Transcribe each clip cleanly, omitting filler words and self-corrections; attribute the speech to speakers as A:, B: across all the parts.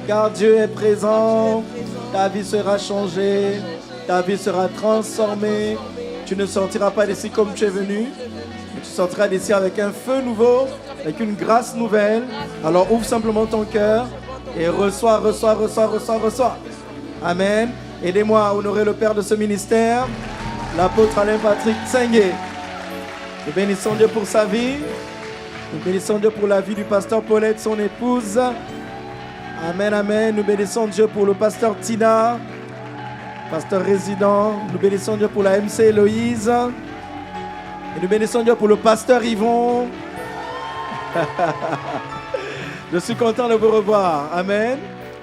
A: car Dieu est présent. Ta vie sera changée, ta vie sera transformée. Tu ne sortiras pas d'ici comme tu es venu, mais tu sortiras d'ici avec un feu nouveau, avec une grâce nouvelle. Alors ouvre simplement ton cœur et reçois. Amen. Aidez-moi à honorer le Père de ce ministère, l'apôtre Alain Patrick Tsengue. Nous bénissons Dieu pour sa vie. Nous bénissons Dieu pour la vie du pasteur Paulette, son épouse. Amen, amen. Nous bénissons Dieu pour le pasteur Tina, pasteur résident. Nous bénissons Dieu pour la MC Héloïse. Et nous bénissons Dieu pour le pasteur Yvon. Je suis content de vous revoir. Amen.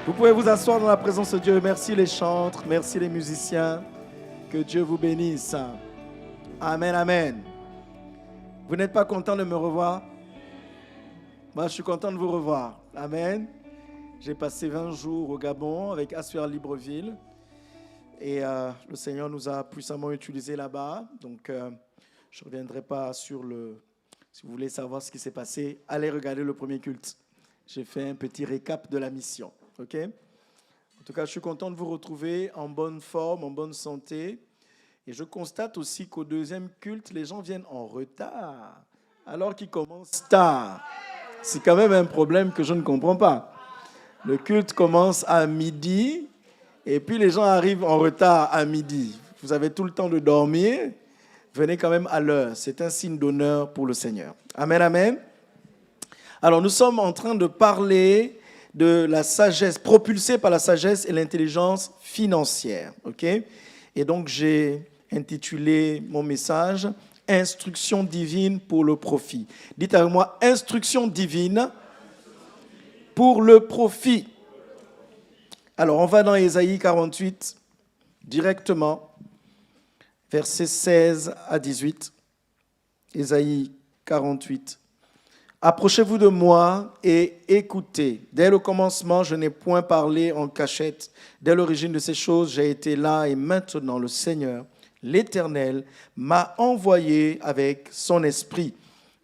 A: Vous pouvez vous asseoir dans la présence de Dieu. Merci les chantres, merci les musiciens. Que Dieu vous bénisse. Amen, amen. Vous n'êtes pas content de me revoir? Moi, je suis content de vous revoir. Amen. J'ai passé 20 jours au Gabon avec Assuer Libreville. Et le Seigneur nous a puissamment utilisés là-bas. Donc, je ne reviendrai pas sur le... Si vous voulez savoir ce qui s'est passé, allez regarder le premier culte. J'ai fait un petit récap de la mission. OK? En tout cas, je suis content de vous retrouver en bonne forme, en bonne santé. Et je constate aussi qu'au deuxième culte, les gens viennent en retard, alors qu'ils commencent tard. C'est quand même un problème que je ne comprends pas. Le culte commence à midi, et puis les gens arrivent en retard à midi. Vous avez tout le temps de dormir, venez quand même à l'heure. C'est un signe d'honneur pour le Seigneur. Amen, amen. Alors, nous sommes en train de parler de la sagesse, propulsée par la sagesse et l'intelligence financière. OK? Et donc, j'ai intitulé mon message « Instruction divine pour le profit ». Dites avec moi « Instruction divine pour le profit ». Alors, on va dans Ésaïe 48 directement, versets 16 à 18. Ésaïe 48. Approchez-vous de moi et écoutez. Dès le commencement, je n'ai point parlé en cachette. Dès l'origine de ces choses, j'ai été là et maintenant le Seigneur, l'Éternel, m'a envoyé avec son esprit.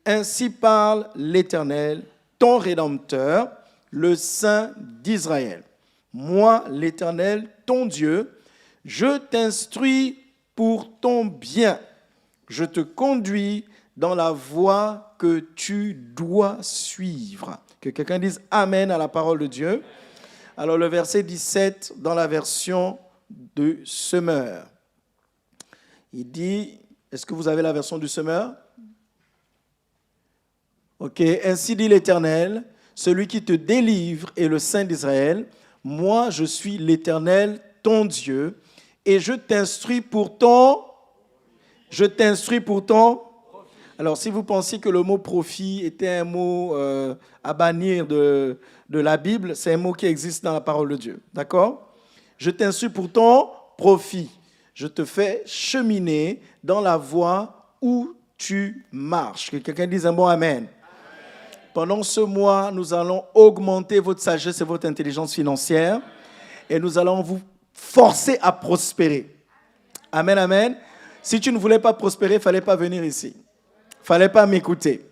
A: Ainsi parle l'Éternel, ton Rédempteur, le Saint d'Israël. Moi, l'Éternel, ton Dieu, je t'instruis pour ton bien. Je te conduis dans la voie que tu dois suivre. Que quelqu'un dise Amen à la parole de Dieu. Alors le verset 17 dans la version de Semeur. Il dit, est-ce que vous avez la version du Semeur? Ok, ainsi dit l'Éternel, celui qui te délivre est le Saint d'Israël. Moi, je suis l'Éternel, ton Dieu, et je t'instruis pour ton... Alors, si vous pensiez que le mot profit était un mot à bannir de la Bible, c'est un mot qui existe dans la parole de Dieu. D'accord? Je t'instruis pour ton profit. Je te fais cheminer dans la voie où tu marches. Que quelqu'un dise un bon amen. Pendant ce mois, nous allons augmenter votre sagesse et votre intelligence financière et nous allons vous forcer à prospérer. Amen, amen. Si tu ne voulais pas prospérer, il ne fallait pas venir ici. Il ne fallait pas m'écouter.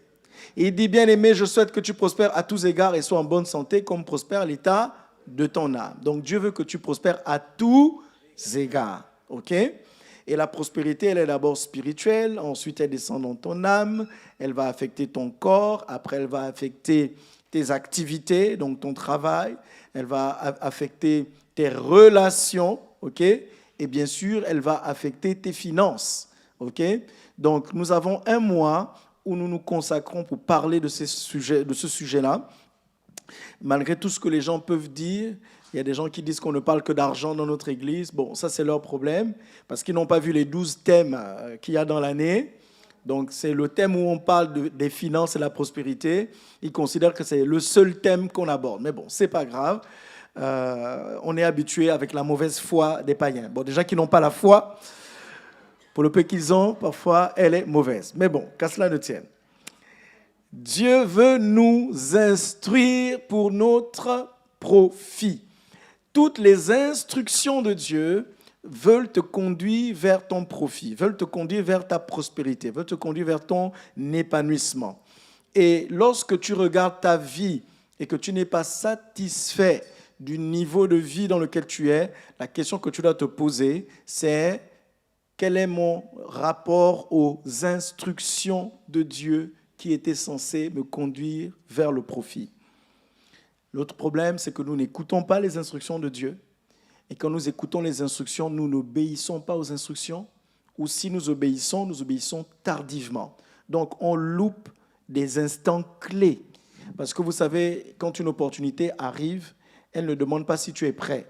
A: Il dit, bien-aimé, je souhaite que tu prospères à tous égards et sois en bonne santé comme prospère l'état de ton âme. Donc Dieu veut que tu prospères à tous égards. OK? Et la prospérité, elle est d'abord spirituelle, ensuite elle descend dans ton âme, elle va affecter ton corps, après elle va affecter tes activités, donc ton travail, elle va affecter tes relations, ok? Et bien sûr, elle va affecter tes finances, ok? Donc nous avons un mois où nous nous consacrons pour parler de ce sujet-là. Malgré tout ce que les gens peuvent dire, il y a des gens qui disent qu'on ne parle que d'argent dans notre église. Bon, ça, c'est leur problème, parce qu'ils n'ont pas vu les 12 thèmes qu'il y a dans l'année. Donc, c'est le thème où on parle des finances et de la prospérité. Ils considèrent que c'est le seul thème qu'on aborde. Mais bon, ce n'est pas grave. On est habitué avec la mauvaise foi des païens. Bon, des gens qui n'ont pas la foi, pour le peu qu'ils ont, parfois, elle est mauvaise. Mais bon, qu'à cela ne tienne. Dieu veut nous instruire pour notre profit. Toutes les instructions de Dieu veulent te conduire vers ton profit, veulent te conduire vers ta prospérité, veulent te conduire vers ton épanouissement. Et lorsque tu regardes ta vie et que tu n'es pas satisfait du niveau de vie dans lequel tu es, la question que tu dois te poser, c'est quel est mon rapport aux instructions de Dieu qui étaient censées me conduire vers le profit. L'autre problème, c'est que nous n'écoutons pas les instructions de Dieu. Et quand nous écoutons les instructions, nous n'obéissons pas aux instructions. Ou si nous obéissons tardivement. Donc, on loupe des instants clés. Parce que vous savez, quand une opportunité arrive, elle ne demande pas si tu es prêt.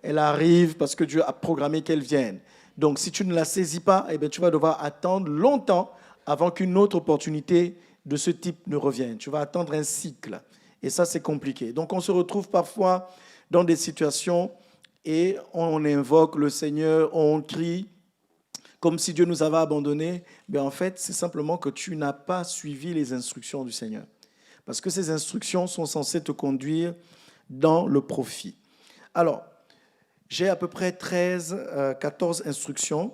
A: Elle arrive parce que Dieu a programmé qu'elle vienne. Donc, si tu ne la saisis pas, eh bien, tu vas devoir attendre longtemps avant qu'une autre opportunité de ce type ne revienne. Tu vas attendre un cycle. Et ça, c'est compliqué. Donc, on se retrouve parfois dans des situations et on invoque le Seigneur, on crie, comme si Dieu nous avait abandonnés. Mais en fait, c'est simplement que tu n'as pas suivi les instructions du Seigneur. Parce que ces instructions sont censées te conduire dans le profit. Alors, j'ai à peu près 14 instructions.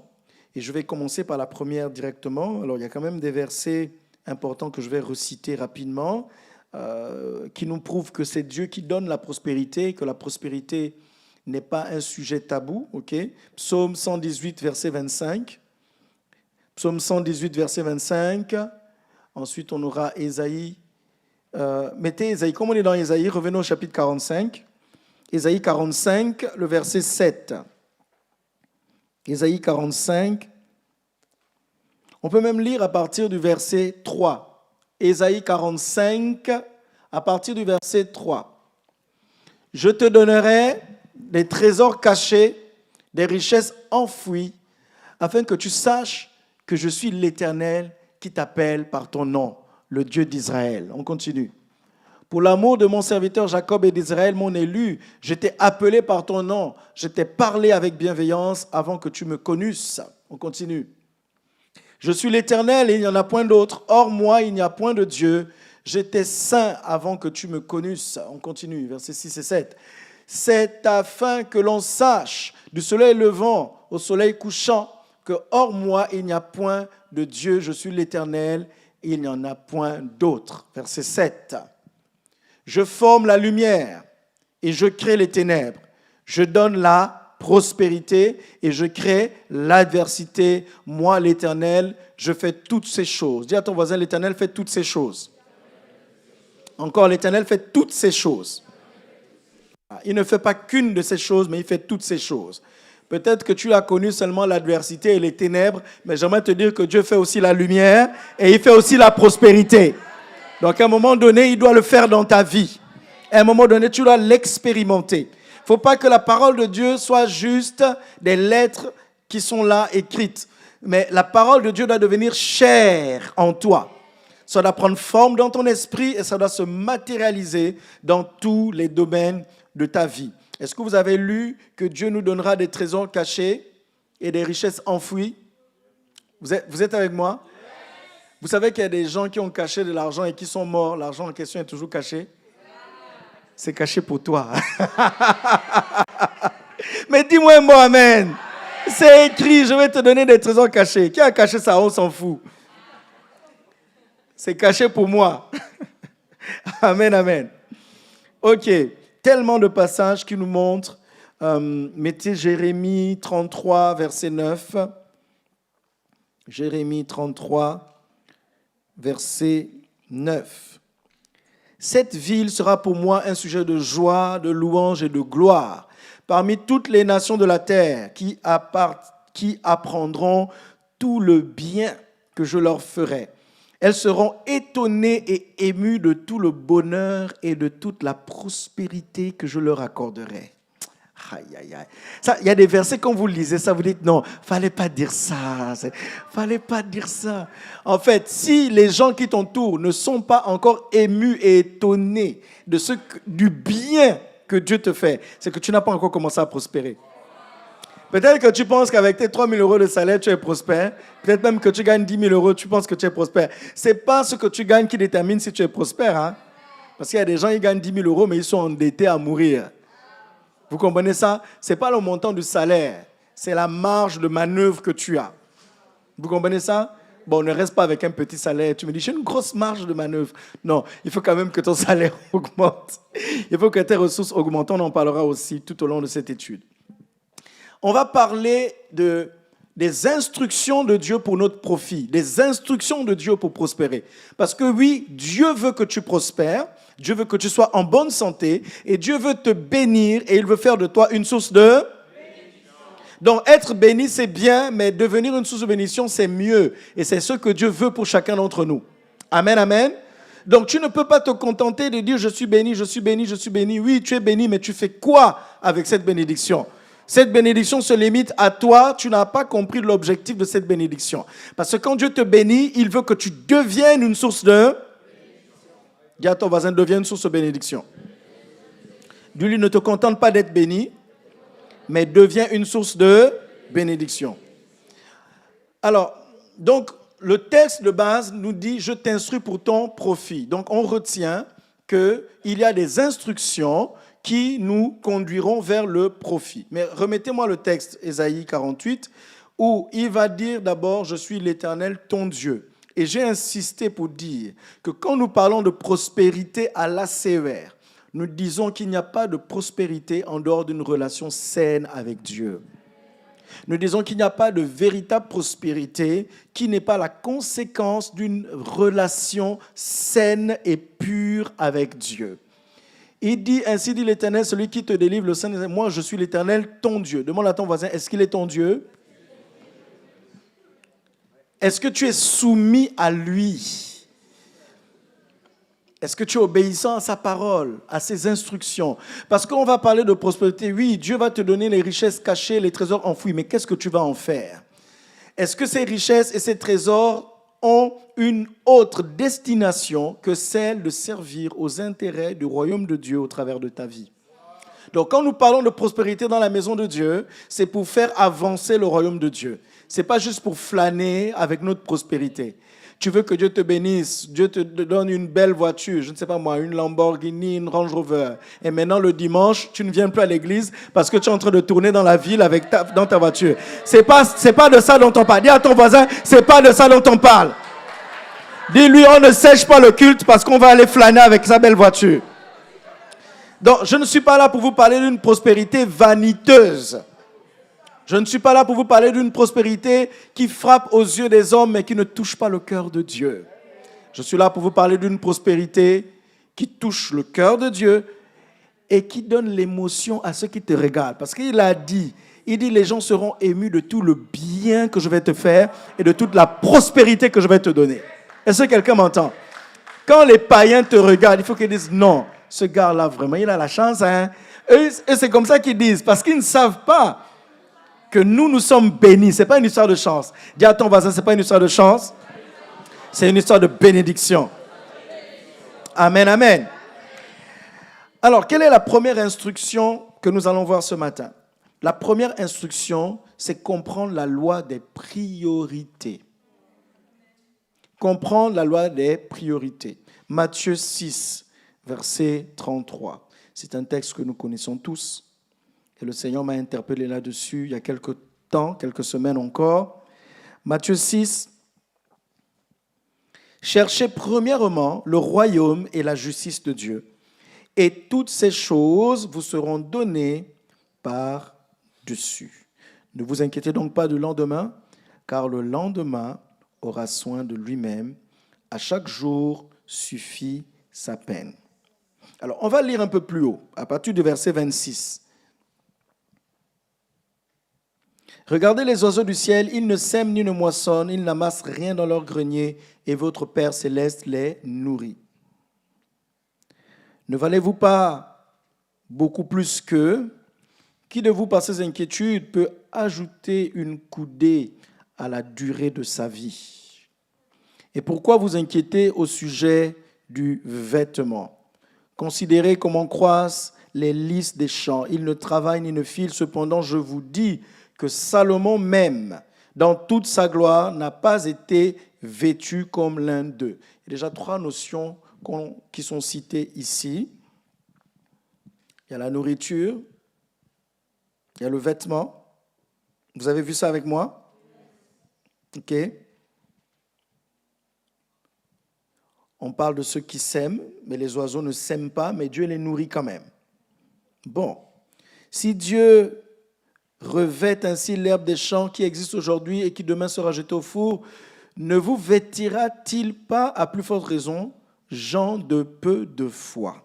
A: Et je vais commencer par la première directement. Alors, il y a quand même des versets importants que je vais reciter rapidement, qui nous prouvent que c'est Dieu qui donne la prospérité, que la prospérité n'est pas un sujet tabou. Okay? Psaume 118, verset 25. Psaume 118, verset 25. Ensuite, on aura Ésaïe. Mettez Ésaïe. Comme on est dans Ésaïe, revenons au chapitre 45. Ésaïe 45, le verset 7. Ésaïe 45. On peut même lire à partir du verset 3. Ésaïe 45, à partir du verset 3. Je te donnerai des trésors cachés, des richesses enfouies, afin que tu saches que je suis l'Éternel qui t'appelle par ton nom, le Dieu d'Israël. On continue. Pour l'amour de mon serviteur Jacob et d'Israël, mon élu, je t'ai appelé par ton nom, je t'ai parlé avec bienveillance avant que tu me connusses. On continue. Je suis l'Éternel et il n'y en a point d'autre. Hors moi, il n'y a point de Dieu. J'étais saint avant que tu me connusses. On continue, versets 6 et 7. C'est afin que l'on sache du soleil levant au soleil couchant que hors moi, il n'y a point de Dieu. Je suis l'Éternel et il n'y en a point d'autre. Verset 7. Je forme la lumière et je crée les ténèbres. Je donne la prospérité et je crée l'adversité. Moi, l'Éternel, je fais toutes ces choses. Dis à ton voisin, l'Éternel fait toutes ces choses. Encore, l'Éternel fait toutes ces choses. Il ne fait pas qu'une de ces choses, mais il fait toutes ces choses. Peut-être que tu as connu seulement l'adversité et les ténèbres, mais j'aimerais te dire que Dieu fait aussi la lumière et il fait aussi la prospérité. Donc, à un moment donné, il doit le faire dans ta vie. À un moment donné, tu dois l'expérimenter. Il ne faut pas que la parole de Dieu soit juste des lettres qui sont là écrites. Mais la parole de Dieu doit devenir chair en toi. Ça doit prendre forme dans ton esprit et ça doit se matérialiser dans tous les domaines de ta vie. Est-ce que vous avez lu que Dieu nous donnera des trésors cachés et des richesses enfouies? Vous êtes avec moi? Vous savez qu'il y a des gens qui ont caché de l'argent et qui sont morts. L'argent en question est toujours caché. C'est caché pour toi. Mais dis-moi un mot, amen. C'est écrit, je vais te donner des trésors cachés. Qui a caché ça? On s'en fout. C'est caché pour moi. Amen, amen. Ok, tellement de passages qui nous montrent. Mettez Jérémie 33, verset 9. Jérémie 33, verset 9. Cette ville sera pour moi un sujet de joie, de louange et de gloire parmi toutes les nations de la terre qui apprendront tout le bien que je leur ferai. Elles seront étonnées et émues de tout le bonheur et de toute la prospérité que je leur accorderai. Aïe, aïe, aïe. Ça, il y a des versets, quand vous lisez ça, vous dites non, fallait pas dire ça. Fallait pas dire ça. En fait, si les gens qui t'entourent ne sont pas encore émus et étonnés du bien que Dieu te fait, c'est que tu n'as pas encore commencé à prospérer. Peut-être que tu penses qu'avec tes 3 000 € de salaire, tu es prospère. Peut-être même que tu gagnes 10 000 €, tu penses que tu es prospère. Ce n'est pas ce que tu gagnes qui détermine si tu es prospère. Hein? Parce qu'il y a des gens qui gagnent 10 000 €, mais ils sont endettés à mourir. Vous comprenez ça? Ce n'est pas le montant du salaire, c'est la marge de manœuvre que tu as. Vous comprenez ça? bon, ne reste pas avec un petit salaire. Tu me dis, j'ai une grosse marge de manœuvre. Non, il faut quand même que ton salaire augmente. Il faut que tes ressources augmentent. On en parlera aussi tout au long de cette étude. On va parler des instructions de Dieu pour notre profit, des instructions de Dieu pour prospérer. Parce que oui, Dieu veut que tu prospères, Dieu veut que tu sois en bonne santé, et Dieu veut te bénir, et il veut faire de toi une source de bénédiction. Donc être béni, c'est bien, mais devenir une source de bénédiction, c'est mieux. Et c'est ce que Dieu veut pour chacun d'entre nous. Amen, amen. Donc tu ne peux pas te contenter de dire « je suis béni, je suis béni, je suis béni ». Oui, tu es béni, mais tu fais quoi avec cette bénédiction ? Cette bénédiction se limite à toi. Tu n'as pas compris l'objectif de cette bénédiction. Parce que quand Dieu te bénit, il veut que tu deviennes une source de... Dis à ton voisin, deviens une source de bénédiction. Dis-lui, ne te contente pas d'être béni, mais deviens une source de bénédiction. Alors, donc, le texte de base nous dit, je t'instruis pour ton profit. Donc, on retient qu'il y a des instructions qui nous conduiront vers le profit. Mais remettez-moi le texte, Ésaïe 48, où il va dire d'abord, je suis l'Éternel, ton Dieu. Et j'ai insisté pour dire que quand nous parlons de prospérité à l'ACER, nous disons qu'il n'y a pas de prospérité en dehors d'une relation saine avec Dieu. Nous disons qu'il n'y a pas de véritable prospérité qui n'est pas la conséquence d'une relation saine et pure avec Dieu. Il dit, ainsi dit l'Éternel, celui qui te délivre, le Saint, moi je suis l'Éternel, ton Dieu. Demande à ton voisin, est-ce qu'il est ton Dieu? Est-ce que tu es soumis à lui? Est-ce que tu es obéissant à sa parole, à ses instructions? Parce qu'on va parler de prospérité. Oui, Dieu va te donner les richesses cachées, les trésors enfouis, mais qu'est-ce que tu vas en faire? Est-ce que ces richesses et ces trésors ont une autre destination que celle de servir aux intérêts du royaume de Dieu au travers de ta vie? Donc, quand nous parlons de prospérité dans la maison de Dieu, c'est pour faire avancer le royaume de Dieu. Ce n'est pas juste pour flâner avec notre prospérité. Tu veux que Dieu te bénisse, Dieu te donne une belle voiture, je ne sais pas moi, une Lamborghini, une Range Rover. Et maintenant, le dimanche, tu ne viens plus à l'église parce que tu es en train de tourner dans la ville dans ta voiture. C'est pas de ça dont on parle. Dis à ton voisin, c'est pas de ça dont on parle. Dis-lui, on ne sèche pas le culte parce qu'on va aller flâner avec sa belle voiture. Donc, je ne suis pas là pour vous parler d'une prospérité vaniteuse. Je ne suis pas là pour vous parler d'une prospérité qui frappe aux yeux des hommes mais qui ne touche pas le cœur de Dieu. Je suis là pour vous parler d'une prospérité qui touche le cœur de Dieu et qui donne l'émotion à ceux qui te regardent. Parce qu'il a dit, les gens seront émus de tout le bien que je vais te faire et de toute la prospérité que je vais te donner. Est-ce que quelqu'un m'entend? Quand les païens te regardent, il faut qu'ils disent non, ce gars-là vraiment, il a la chance. Hein? Et c'est comme ça qu'ils disent, parce qu'ils ne savent pas que nous sommes bénis. Ce n'est pas une histoire de chance. Dis à ton voisin, ce n'est pas une histoire de chance. C'est une histoire de bénédiction. Amen, amen. Alors, quelle est la première instruction que nous allons voir ce matin? La première instruction, c'est comprendre la loi des priorités. Comprendre la loi des priorités. Matthieu 6, verset 33. C'est un texte que nous connaissons tous. Et le Seigneur m'a interpellé là-dessus il y a quelques temps, quelques semaines encore. Matthieu 6. Cherchez premièrement le royaume et la justice de Dieu. Et toutes ces choses vous seront données par-dessus. Ne vous inquiétez donc pas du lendemain, car le lendemain aura soin de lui-même. À chaque jour suffit sa peine. Alors, on va lire un peu plus haut, à partir du verset 26. Regardez les oiseaux du ciel, ils ne sèment ni ne moissonnent, ils n'amassent rien dans leur grenier, et votre Père céleste les nourrit. Ne valez-vous pas beaucoup plus qu'eux? Qui de vous, par ses inquiétudes, peut ajouter une coudée à la durée de sa vie? Et pourquoi vous inquiétez au sujet du vêtement? Considérez comment croissent les lys des champs. Ils ne travaillent ni ne filent, cependant je vous dis que Salomon même, dans toute sa gloire, n'a pas été vêtu comme l'un d'eux. Il y a déjà 3 notions qui sont citées ici. Il y a la nourriture, il y a le vêtement. Vous avez vu ça avec moi? OK. On parle de ceux qui sèment, mais les oiseaux ne sèment pas, mais Dieu les nourrit quand même. Bon, si Dieu revêt ainsi l'herbe des champs qui existe aujourd'hui et qui demain sera jetée au four, ne vous vêtira-t-il pas à plus forte raison, gens de peu de foi?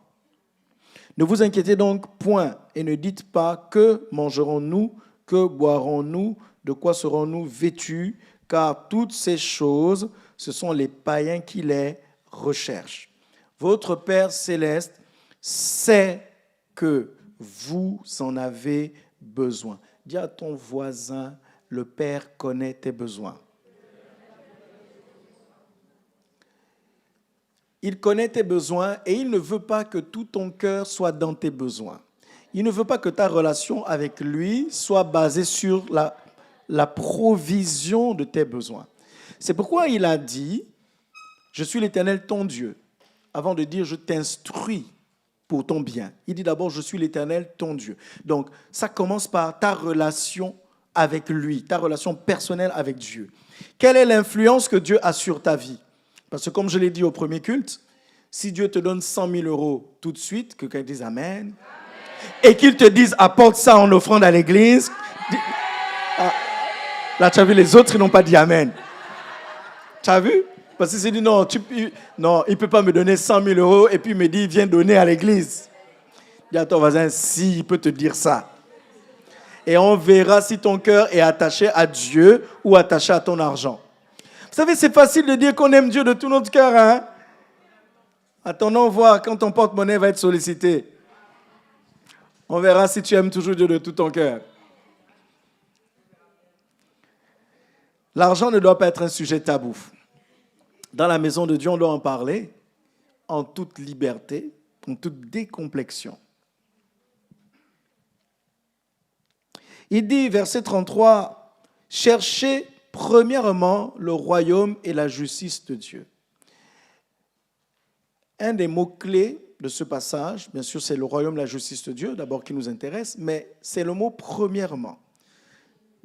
A: Ne vous inquiétez donc point et ne dites pas que mangerons-nous, que boirons-nous, de quoi serons-nous vêtus, car toutes ces choses, ce sont les païens qui les recherchent. Votre Père céleste sait que vous en avez besoin. Dis à ton voisin, le Père connaît tes besoins. Il connaît tes besoins et il ne veut pas que tout ton cœur soit dans tes besoins. Il ne veut pas que ta relation avec lui soit basée sur la provision de tes besoins. C'est pourquoi il a dit, je suis l'Éternel ton Dieu, avant de dire je t'instruis pour ton bien. Il dit d'abord je suis l'Éternel ton Dieu. Donc ça commence par ta relation avec lui, ta relation personnelle avec Dieu. Quelle est l'influence que Dieu a sur ta vie? Parce que comme je l'ai dit au premier culte, si Dieu te donne 100 000 euros tout de suite, que quelqu'un dise Amen, Amen, et qu'il te dise apporte ça en offrande à l'église, là tu as vu, les autres ils n'ont pas dit Amen. Tu as vu? Parce qu'il s'est dit non, il ne peut pas me donner 100 000 euros et puis il me dit viens donner à l'église. Dis à ton voisin si il peut te dire ça. Et on verra si ton cœur est attaché à Dieu ou attaché à ton argent. Vous savez, c'est facile de dire qu'on aime Dieu de tout notre cœur. Hein? Attendons voir quand ton porte-monnaie va être sollicité. On verra si tu aimes toujours Dieu de tout ton cœur. L'argent ne doit pas être un sujet tabou. Dans la maison de Dieu, on doit en parler en toute liberté, en toute décomplexion. Il dit, verset 33, « Cherchez premièrement le royaume et la justice de Dieu. » Un des mots-clés de ce passage, bien sûr, c'est le royaume et la justice de Dieu, d'abord qui nous intéresse, mais c'est le mot « premièrement ».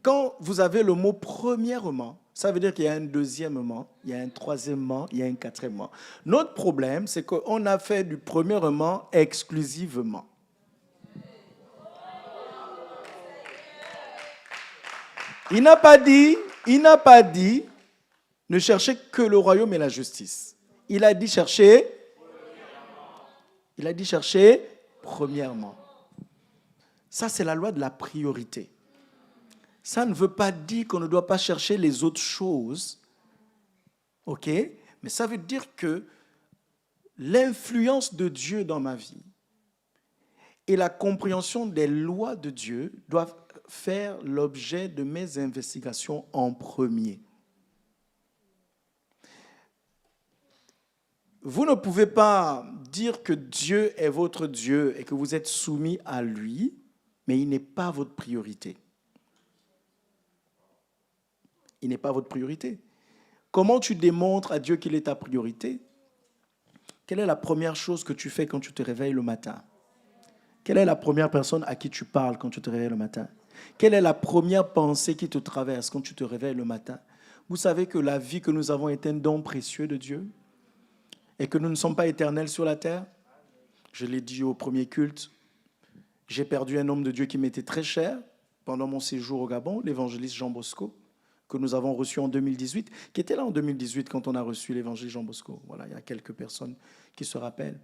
A: Quand vous avez le mot « premièrement », ça veut dire qu'il y a un deuxièmement, il y a un troisièmement, il y a un quatrièmement. Notre problème, c'est qu'on a fait du premièrement exclusivement. Il n'a pas dit, ne cherchez que le royaume et la justice. Il a dit chercher premièrement. Ça, c'est la loi de la priorité. Ça ne veut pas dire qu'on ne doit pas chercher les autres choses, ok? Mais ça veut dire que l'influence de Dieu dans ma vie et la compréhension des lois de Dieu doivent faire l'objet de mes investigations en premier. Vous ne pouvez pas dire que Dieu est votre Dieu et que vous êtes soumis à lui, mais il n'est pas votre priorité. Il n'est pas votre priorité. Comment tu démontres à Dieu qu'il est ta priorité? Quelle est la première chose que tu fais quand tu te réveilles le matin? Quelle est la première personne à qui tu parles quand tu te réveilles le matin? Quelle est la première pensée qui te traverse quand tu te réveilles le matin? Vous savez que la vie que nous avons est un don précieux de Dieu et que nous ne sommes pas éternels sur la terre. Je l'ai dit au premier culte. J'ai perdu un homme de Dieu qui m'était très cher pendant mon séjour au Gabon, l'évangéliste Jean Bosco, que nous avons reçu en 2018, qui était là en 2018 quand on a reçu l'évangéliste Jean Bosco. Voilà, il y a quelques personnes qui se rappellent.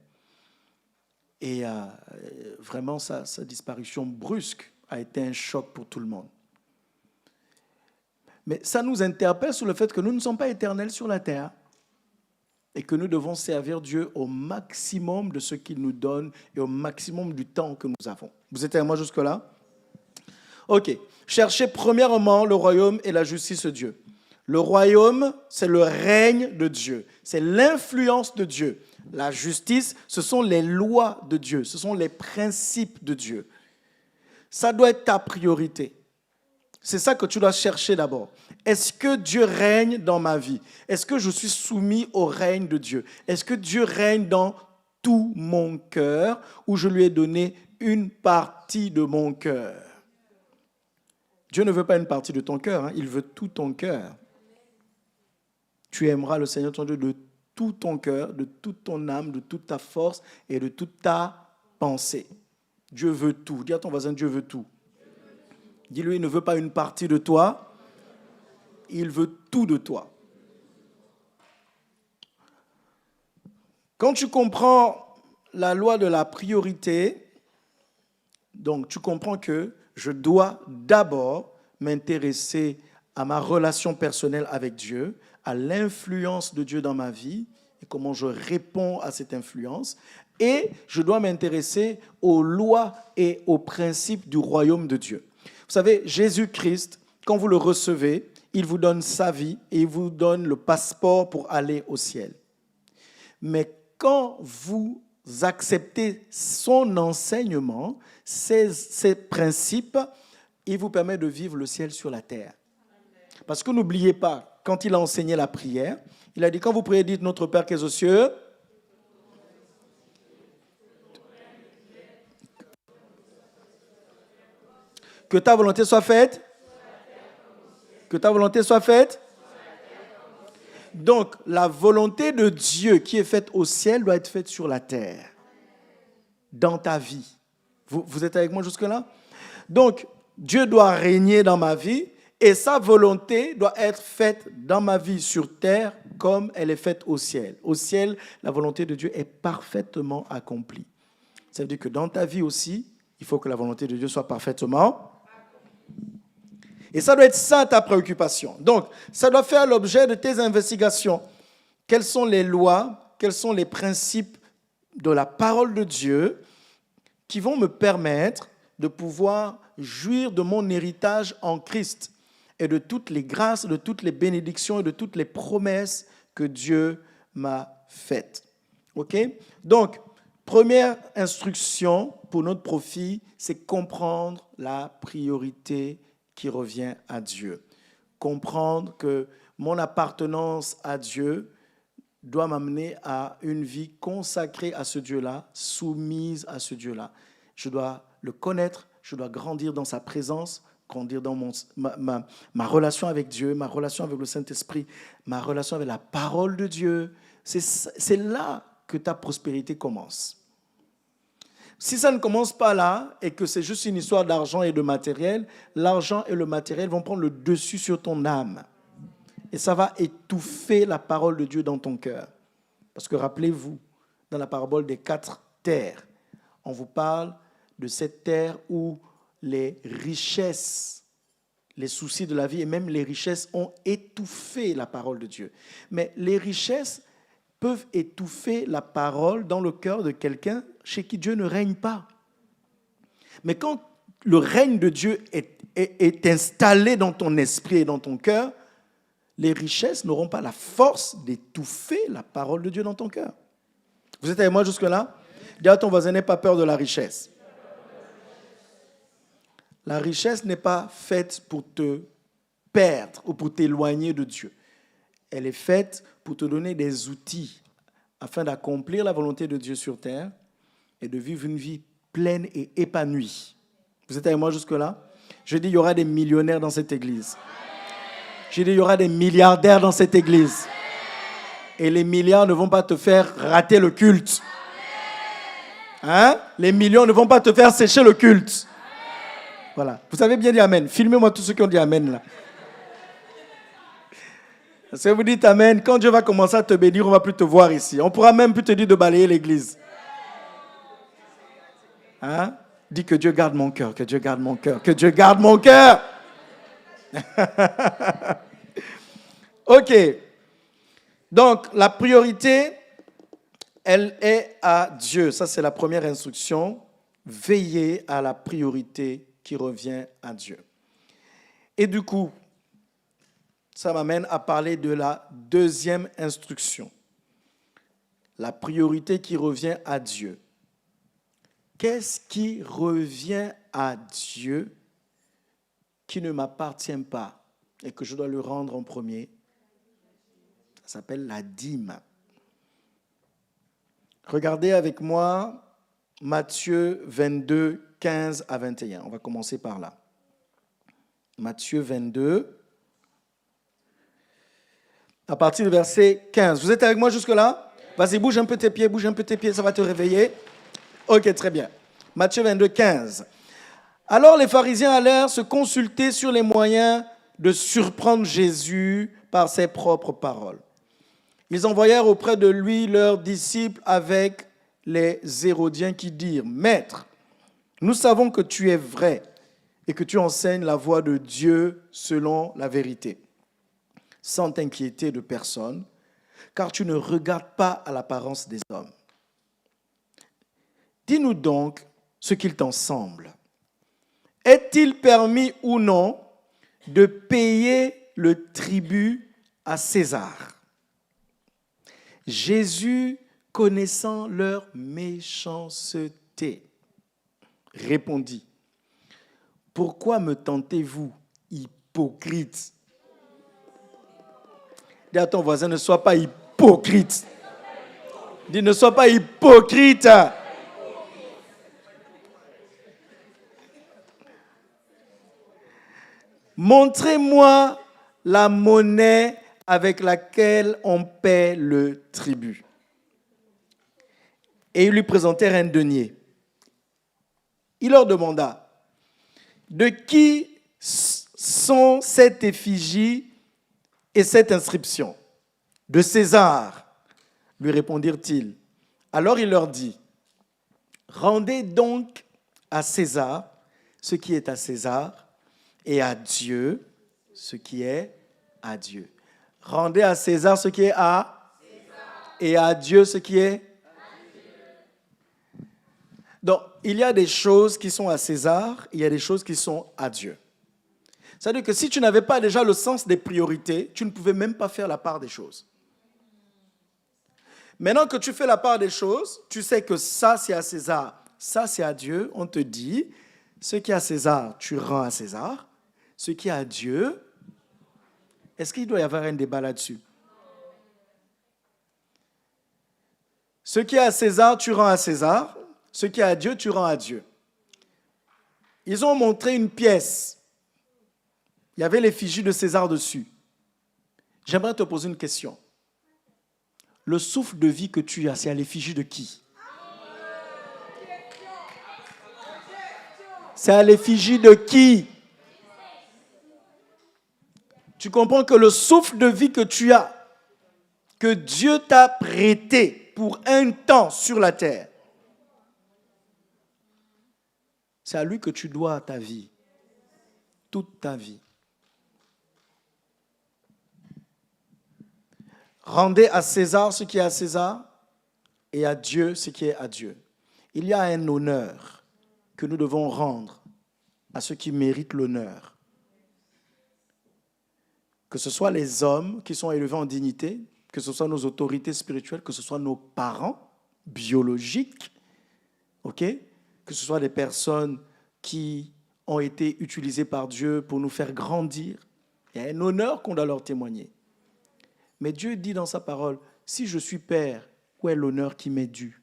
A: Et vraiment, sa disparition brusque a été un choc pour tout le monde. Mais ça nous interpelle sur le fait que nous ne sommes pas éternels sur la terre et que nous devons servir Dieu au maximum de ce qu'il nous donne et au maximum du temps que nous avons. Vous êtes avec moi jusque-là? Ok. Cherchez premièrement le royaume et la justice de Dieu. Le royaume, c'est le règne de Dieu. C'est l'influence de Dieu. La justice, ce sont les lois de Dieu. Ce sont les principes de Dieu. Ça doit être ta priorité. C'est ça que tu dois chercher d'abord. Est-ce que Dieu règne dans ma vie? Est-ce que je suis soumis au règne de Dieu? Est-ce que Dieu règne dans tout mon cœur ou je lui ai donné une partie de mon cœur? Dieu ne veut pas une partie de ton cœur, hein, il veut tout ton cœur. Tu aimeras le Seigneur ton Dieu de tout ton cœur, de toute ton âme, de toute ta force et de toute ta pensée. Dieu veut tout. Dis à ton voisin, Dieu veut tout. Dis-lui, il ne veut pas une partie de toi, il veut tout de toi. Quand tu comprends la loi de la priorité, donc tu comprends que je dois d'abord m'intéresser à ma relation personnelle avec Dieu, à l'influence de Dieu dans ma vie et comment je réponds à cette influence. Et je dois m'intéresser aux lois et aux principes du royaume de Dieu. Vous savez, Jésus-Christ, quand vous le recevez, il vous donne sa vie et il vous donne le passeport pour aller au ciel. Mais quand vous acceptez son enseignement, ses principes, il vous permet de vivre le ciel sur la terre. Parce que n'oubliez pas, quand il a enseigné la prière, il a dit, quand vous priez, dites notre Père qui est aux cieux, que ta volonté soit faite, que ta volonté soit faite. Donc, la volonté de Dieu qui est faite au ciel doit être faite sur la terre, dans ta vie. Vous êtes avec moi jusque-là? Donc, Dieu doit régner dans ma vie et sa volonté doit être faite dans ma vie sur terre comme elle est faite au ciel. Au ciel, la volonté de Dieu est parfaitement accomplie. Ça veut dire que dans ta vie aussi, il faut que la volonté de Dieu soit parfaitement. Et ça doit être ça ta préoccupation. Donc, ça doit faire l'objet de tes investigations. Quelles sont les lois, quels sont les principes de la parole de Dieu qui vont me permettre de pouvoir jouir de mon héritage en Christ et de toutes les grâces, de toutes les bénédictions et de toutes les promesses que Dieu m'a faites. OK? Donc, première instruction pour notre profit, c'est comprendre la priorité qui revient à Dieu. Comprendre que mon appartenance à Dieu doit m'amener à une vie consacrée à ce Dieu-là, soumise à ce Dieu-là. Je dois le connaître, je dois grandir dans sa présence, grandir dans ma relation avec Dieu, ma relation avec le Saint-Esprit, ma relation avec la parole de Dieu. C'est là que ta prospérité commence. Si ça ne commence pas là et que c'est juste une histoire d'argent et de matériel, l'argent et le matériel vont prendre le dessus sur ton âme. Et ça va étouffer la parole de Dieu dans ton cœur. Parce que rappelez-vous, dans la parabole des 4 terres, on vous parle de cette terre où les richesses, les soucis de la vie et même les richesses ont étouffé la parole de Dieu. Mais les richesses peuvent étouffer la parole dans le cœur de quelqu'un chez qui Dieu ne règne pas. Mais quand le règne de Dieu est installé dans ton esprit et dans ton cœur, les richesses n'auront pas la force d'étouffer la parole de Dieu dans ton cœur. Vous êtes avec moi jusque-là? Dis à ton voisin, n'aie pas peur de la richesse. La richesse n'est pas faite pour te perdre ou pour t'éloigner de Dieu. Elle est faite pour te donner des outils afin d'accomplir la volonté de Dieu sur terre et de vivre une vie pleine et épanouie. Vous êtes avec moi jusque-là? Je dis, il y aura des millionnaires dans cette église. Je dis, il y aura des milliardaires dans cette église. Et les milliards ne vont pas te faire rater le culte. Hein? Les millions ne vont pas te faire sécher le culte. Voilà. Vous savez bien dire amen. Filmez-moi tous ceux qui ont dit amen là. Si vous dites amen, quand Dieu va commencer à te bénir, on ne va plus te voir ici. On ne pourra même plus te dire de balayer l'église. Hein? Dis que Dieu garde mon cœur, que Dieu garde mon cœur, que Dieu garde mon cœur. OK. Donc, la priorité, elle est à Dieu. Ça, c'est la première instruction. Veillez à la priorité qui revient à Dieu. Et du coup, ça m'amène à parler de la deuxième instruction. La priorité qui revient à Dieu. Qu'est-ce qui revient à Dieu qui ne m'appartient pas et que je dois lui rendre en premier? Ça s'appelle la dîme. Regardez avec moi Matthieu 22, 15 à 21. On va commencer par là. Matthieu 22, À partir du verset 15. Vous êtes avec moi jusque-là? Vas-y, bouge un peu tes pieds, ça va te réveiller. Ok, très bien. Matthieu 22, 15. Alors les pharisiens allèrent se consulter sur les moyens de surprendre Jésus par ses propres paroles. Ils envoyèrent auprès de lui leurs disciples avec les Hérodiens qui dirent: Maître, nous savons que tu es vrai et que tu enseignes la voie de Dieu selon la vérité, sans t'inquiéter de personne, car tu ne regardes pas à l'apparence des hommes. Dis-nous donc ce qu'il t'en semble. Est-il permis ou non de payer le tribut à César? Jésus, connaissant leur méchanceté, répondit: Pourquoi me tentez-vous, hypocrite? Dis à ton voisin, ne sois pas hypocrite. Dis, ne sois pas hypocrite. Montrez-moi la monnaie avec laquelle on paie le tribut. Et ils lui présentèrent un denier. Il leur demanda: De qui sont cette effigie et cette inscription? De César, lui répondirent-ils. Alors il leur dit: Rendez donc à César ce qui est à César, et à Dieu ce qui est à Dieu. Rendez à César ce qui est à César, et à Dieu ce qui est à Dieu. Donc, il y a des choses qui sont à César, il y a des choses qui sont à Dieu. C'est-à-dire que si tu n'avais pas déjà le sens des priorités, tu ne pouvais même pas faire la part des choses. Maintenant que tu fais la part des choses, tu sais que ça c'est à César, ça c'est à Dieu. On te dit, ce qui est à César, tu rends à César. Ce qui est à Dieu, est-ce qu'il doit y avoir un débat là-dessus? Ce qui est à César, tu rends à César. Ce qui est à Dieu, tu rends à Dieu. Ils ont montré une pièce. Il y avait l'effigie de César dessus. J'aimerais te poser une question. Le souffle de vie que tu as, c'est à l'effigie de qui? C'est à l'effigie de qui? Tu comprends que le souffle de vie que tu as, que Dieu t'a prêté pour un temps sur la terre, c'est à lui que tu dois ta vie, toute ta vie. Rendez à César ce qui est à César et à Dieu ce qui est à Dieu. Il y a un honneur que nous devons rendre à ceux qui méritent l'honneur. Que ce soit les hommes qui sont élevés en dignité, que ce soit nos autorités spirituelles, que ce soit nos parents biologiques, okay? Que ce soit des personnes qui ont été utilisées par Dieu pour nous faire grandir. Il y a un honneur qu'on doit leur témoigner. Mais Dieu dit dans sa parole, si je suis père, où est l'honneur qui m'est dû?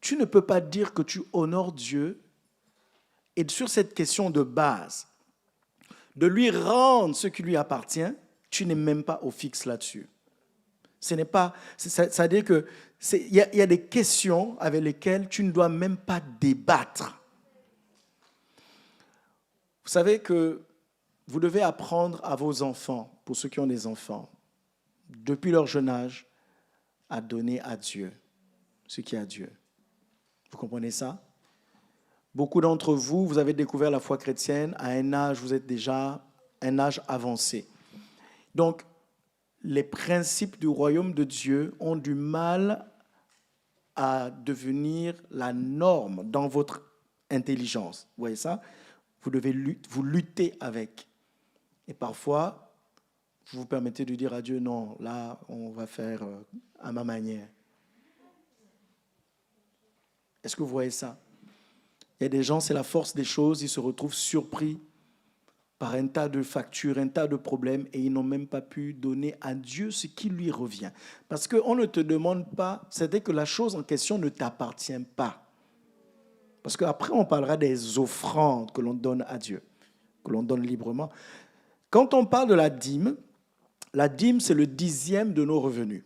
A: Tu ne peux pas dire que tu honores Dieu et sur cette question de base, de lui rendre ce qui lui appartient, tu n'es même pas au fixe là-dessus. Ce n'est pas, c'est-à-dire que il y a des questions avec lesquelles tu ne dois même pas débattre. Vous savez que vous devez apprendre à vos enfants, pour ceux qui ont des enfants, depuis leur jeune âge, à donner à Dieu ce qui est à Dieu. Vous comprenez ça? Beaucoup d'entre vous, vous avez découvert la foi chrétienne à un âge, vous êtes déjà un âge avancé. Donc, les principes du royaume de Dieu ont du mal à devenir la norme dans votre intelligence. Vous voyez ça? Vous devez vous lutter avec. Et parfois, vous vous permettez de dire à Dieu, non, là, on va faire à ma manière. Est-ce que vous voyez ça? Il y a des gens, c'est la force des choses, ils se retrouvent surpris par un tas de factures, un tas de problèmes, et ils n'ont même pas pu donner à Dieu ce qui lui revient. Parce qu'on ne te demande pas, c'est-à-dire que la chose en question ne t'appartient pas. Parce qu'après, on parlera des offrandes que l'on donne à Dieu, que l'on donne librement. Quand on parle de la dîme, c'est le 10e de nos revenus.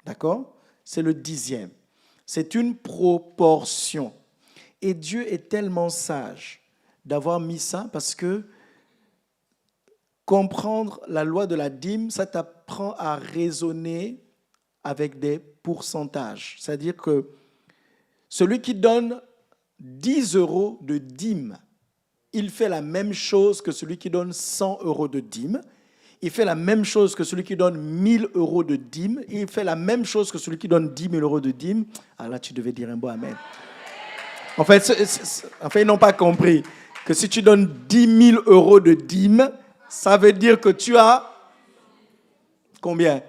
A: D'accord? C'est le 10e. C'est une proportion. Et Dieu est tellement sage d'avoir mis ça parce que comprendre la loi de la dîme, ça t'apprend à raisonner avec des pourcentages. C'est-à-dire que celui qui donne 10 euros de dîme, il fait la même chose que celui qui donne 100 euros de dîme. Il fait la même chose que celui qui donne 1000 euros de dîme. Il fait la même chose que celui qui donne 10 000 euros de dîme. Ah là, tu devais dire un bon amen. En fait, ils n'ont pas compris que si tu donnes 10 000 euros de dîme, ça veut dire que tu as combien?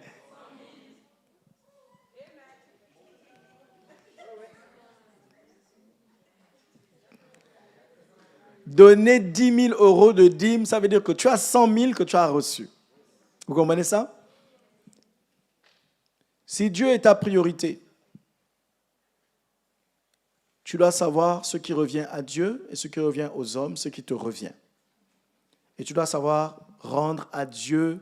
A: Donner 10 000 euros de dîme, ça veut dire que tu as 100 000 que tu as reçus. Vous comprenez ça? Si Dieu est ta priorité, tu dois savoir ce qui revient à Dieu et ce qui revient aux hommes, ce qui te revient. Et tu dois savoir rendre à Dieu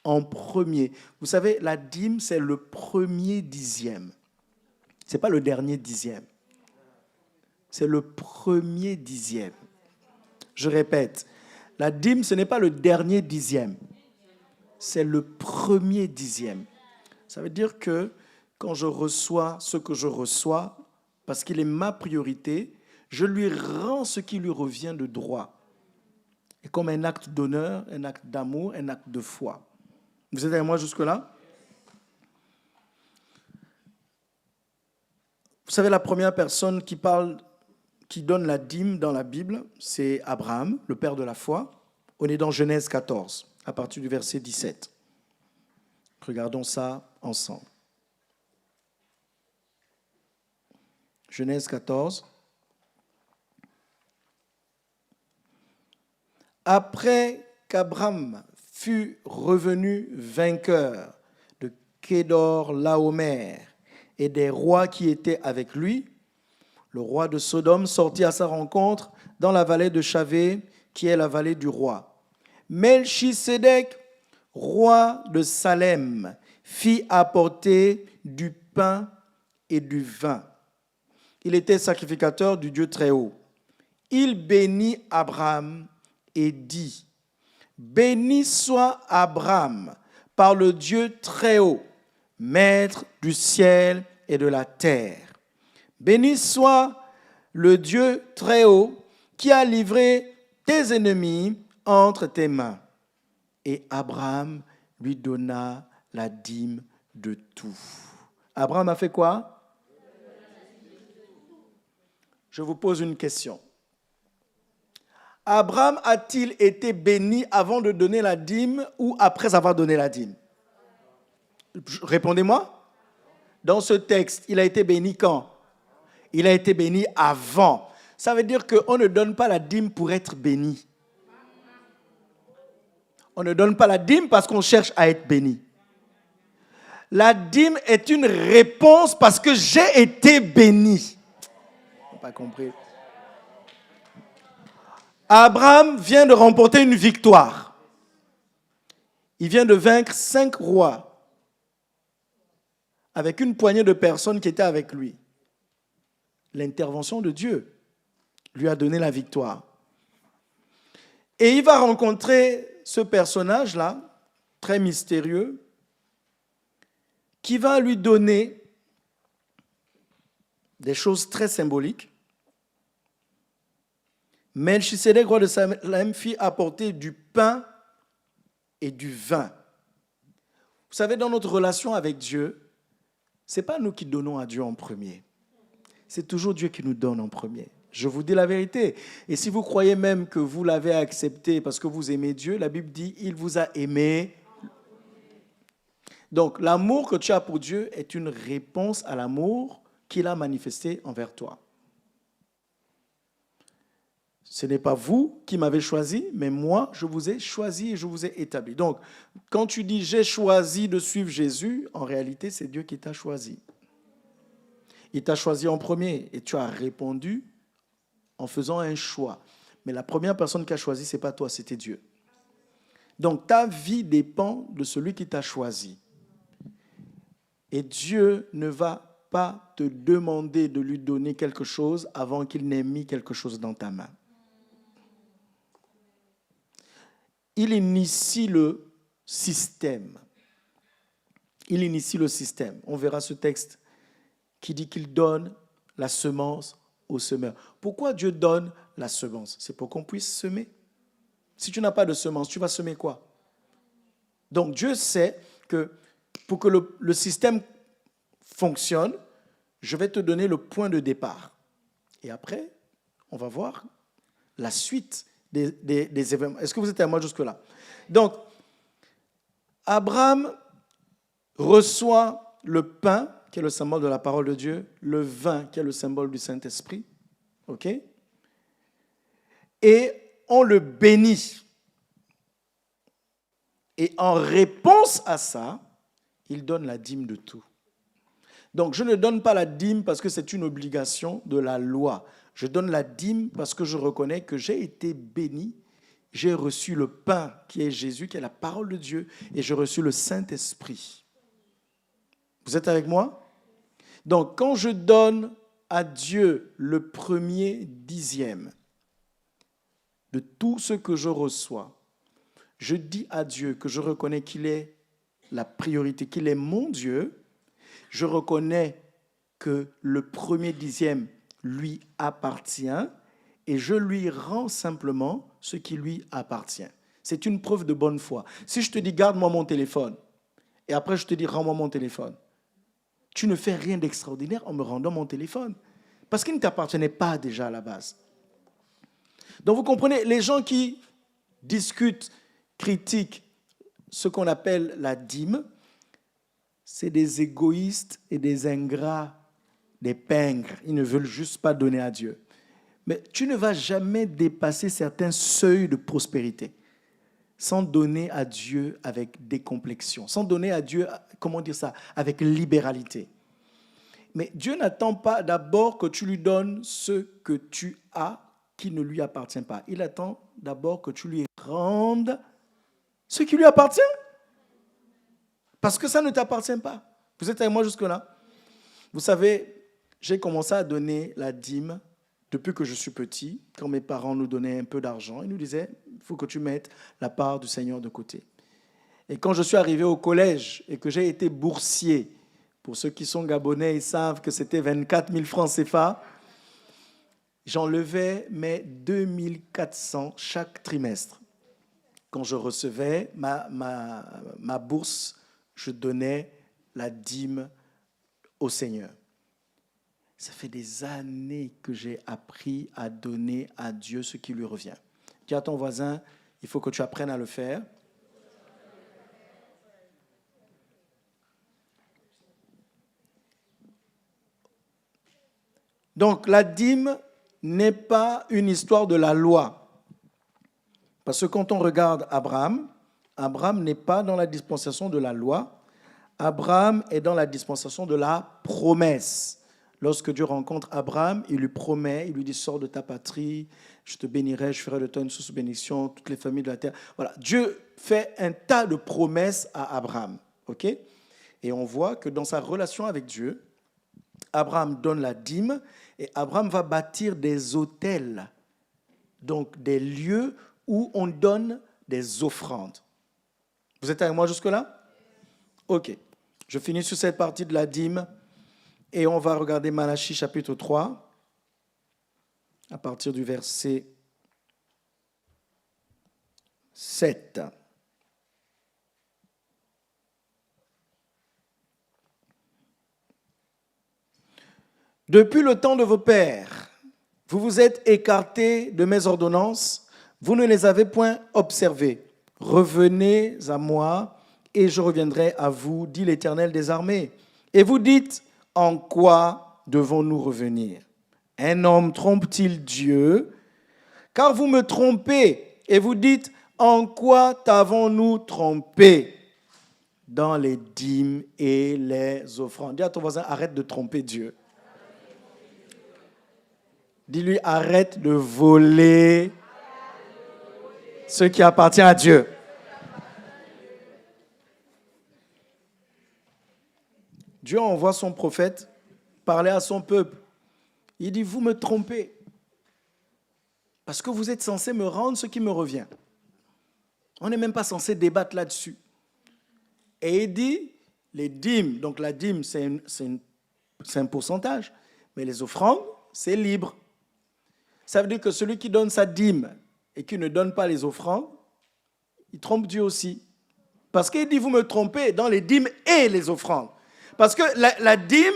A: en premier. Vous savez, la dîme, c'est le premier dixième. Ce n'est pas le dernier dixième. C'est le premier dixième. Je répète, la dîme, ce n'est pas le dernier dixième. C'est le premier dixième. Ça veut dire que quand je reçois ce que je reçois, parce qu'il est ma priorité, je lui rends ce qui lui revient de droit. Et comme un acte d'honneur, un acte d'amour, un acte de foi. Vous êtes avec moi jusque-là? Vous savez, la première personne qui donne la dîme dans la Bible, c'est Abraham, le père de la foi. On est dans Genèse 14, à partir du verset 17. Regardons ça ensemble. Genèse 14. Après qu'Abraham fut revenu vainqueur de Kédor Laomer et des rois qui étaient avec lui, le roi de Sodome sortit à sa rencontre dans la vallée de Chavé, qui est la vallée du roi. Melchisédek, roi de Salem, fit apporter du pain et du vin. Il était sacrificateur du Dieu Très-Haut. Il bénit Abraham et dit, « Béni soit Abraham par le Dieu Très-Haut, maître du ciel et de la terre. Béni soit le Dieu Très-Haut qui a livré tes ennemis entre tes mains. » Et Abraham lui donna la dîme de tout. Abraham a fait quoi? Je vous pose une question. Abraham a-t-il été béni avant de donner la dîme ou après avoir donné la dîme? Répondez-moi. Dans ce texte, il a été béni quand? Il a été béni avant. Ça veut dire qu'on ne donne pas la dîme pour être béni. On ne donne pas la dîme parce qu'on cherche à être béni. La dîme est une réponse parce que j'ai été béni. Pas compris. Abraham vient de remporter une victoire. Il vient de vaincre 5 rois avec une poignée de personnes qui étaient avec lui. L'intervention de Dieu lui a donné la victoire. Et il va rencontrer ce personnage-là, très mystérieux, qui va lui donner des choses très symboliques. Melchisédek, roi de Salem, fit apporter du pain et du vin. Vous savez, dans notre relation avec Dieu, ce n'est pas nous qui donnons à Dieu en premier. C'est toujours Dieu qui nous donne en premier. Je vous dis la vérité. Et si vous croyez même que vous l'avez accepté parce que vous aimez Dieu, la Bible dit, il vous a aimé. Donc, l'amour que tu as pour Dieu est une réponse à l'amour qu'il a manifesté envers toi. Ce n'est pas vous qui m'avez choisi, mais moi, je vous ai choisi et je vous ai établi. Donc, quand tu dis « j'ai choisi de suivre Jésus », en réalité, c'est Dieu qui t'a choisi. Il t'a choisi en premier et tu as répondu en faisant un choix. Mais la première personne qui a choisi, ce n'est pas toi, c'était Dieu. Donc ta vie dépend de celui qui t'a choisi. Et Dieu ne va pas te demander de lui donner quelque chose avant qu'il n'ait mis quelque chose dans ta main. Il initie le système. Il initie le système. On verra ce texte qui dit qu'il donne la semence au semeur. Pourquoi Dieu donne la semence? C'est pour qu'on puisse semer. Si tu n'as pas de semence, tu vas semer quoi? Donc Dieu sait que pour que le système fonctionne, je vais te donner le point de départ. Et après, on va voir la suite des événements. Est-ce que vous êtes avec moi jusque-là? Donc, Abraham reçoit le pain, qui est le symbole de la parole de Dieu, le vin, qui est le symbole du Saint-Esprit. OK? Et on le bénit. Et en réponse à ça, il donne la dîme de tout. Donc, je ne donne pas la dîme parce que c'est une obligation de la loi. Je donne la dîme parce que je reconnais que j'ai été béni. J'ai reçu le pain qui est Jésus, qui est la parole de Dieu, et j'ai reçu le Saint-Esprit. Vous êtes avec moi? Donc, quand je donne à Dieu le premier dixième de tout ce que je reçois, je dis à Dieu que je reconnais qu'il est la priorité, qu'il est mon Dieu. Je reconnais que le premier dixième lui appartient et je lui rends simplement ce qui lui appartient. C'est une preuve de bonne foi. Si je te dis garde-moi mon téléphone et après je te dis rends-moi mon téléphone, tu ne fais rien d'extraordinaire en me rendant mon téléphone parce qu'il ne t'appartenait pas déjà à la base. Donc vous comprenez, les gens qui discutent, critiquent ce qu'on appelle la dîme, c'est des égoïstes et des ingrats, des pingres. Ils ne veulent juste pas donner à Dieu. Mais tu ne vas jamais dépasser certains seuils de prospérité sans donner à Dieu avec décomplexion, sans donner à Dieu, comment dire ça, avec libéralité. Mais Dieu n'attend pas d'abord que tu lui donnes ce que tu as qui ne lui appartient pas. Il attend d'abord que tu lui rendes ce qui lui appartient. Parce que ça ne t'appartient pas. Vous êtes avec moi jusque-là? Vous savez, j'ai commencé à donner la dîme depuis que je suis petit. Quand mes parents nous donnaient un peu d'argent, ils nous disaient, il faut que tu mettes la part du Seigneur de côté. Et quand je suis arrivé au collège et que j'ai été boursier, pour ceux qui sont gabonais, ils savent que c'était 24 000 francs CFA, j'enlevais mes 2400 chaque trimestre. Quand je recevais ma bourse, je donnais la dîme au Seigneur. Ça fait des années que j'ai appris à donner à Dieu ce qui lui revient. Dis à ton voisin, il faut que tu apprennes à le faire. Donc la dîme n'est pas une histoire de la loi. Parce que quand on regarde Abraham, Abraham n'est pas dans la dispensation de la loi. Abraham est dans la dispensation de la promesse. Lorsque Dieu rencontre Abraham, il lui promet, il lui dit « Sors de ta patrie, je te bénirai, je ferai de toi une source de bénédiction, toutes les familles de la terre. » Voilà, Dieu fait un tas de promesses à Abraham. Okay? Et on voit que dans sa relation avec Dieu, Abraham donne la dîme et Abraham va bâtir des autels, donc des lieux où on donne des offrandes. Vous êtes avec moi jusque-là? Ok. Je finis sur cette partie de la dîme et on va regarder Malachie chapitre 3 à partir du verset 7. Depuis le temps de vos pères, vous vous êtes écartés de mes ordonnances, vous ne les avez point observées. Revenez à moi et je reviendrai à vous, dit l'Éternel des armées. Et vous dites, en quoi devons-nous revenir? Un homme trompe-t-il Dieu? Car vous me trompez et vous dites, en quoi t'avons-nous trompé? Dans les dîmes et les offrandes. Dis à ton voisin, arrête de tromper Dieu. Dis-lui, arrête de voler ce qui appartient à Dieu. Dieu envoie son prophète parler à son peuple. Il dit, vous me trompez. Parce que vous êtes censé me rendre ce qui me revient. On n'est même pas censé débattre là-dessus. Et il dit, les dîmes, donc la dîme, c'est un pourcentage, mais les offrandes, c'est libre. Ça veut dire que celui qui donne sa dîme et qui ne donne pas les offrandes, il trompe Dieu aussi. Parce qu'il dit, vous me trompez dans les dîmes et les offrandes. Parce que la dîme,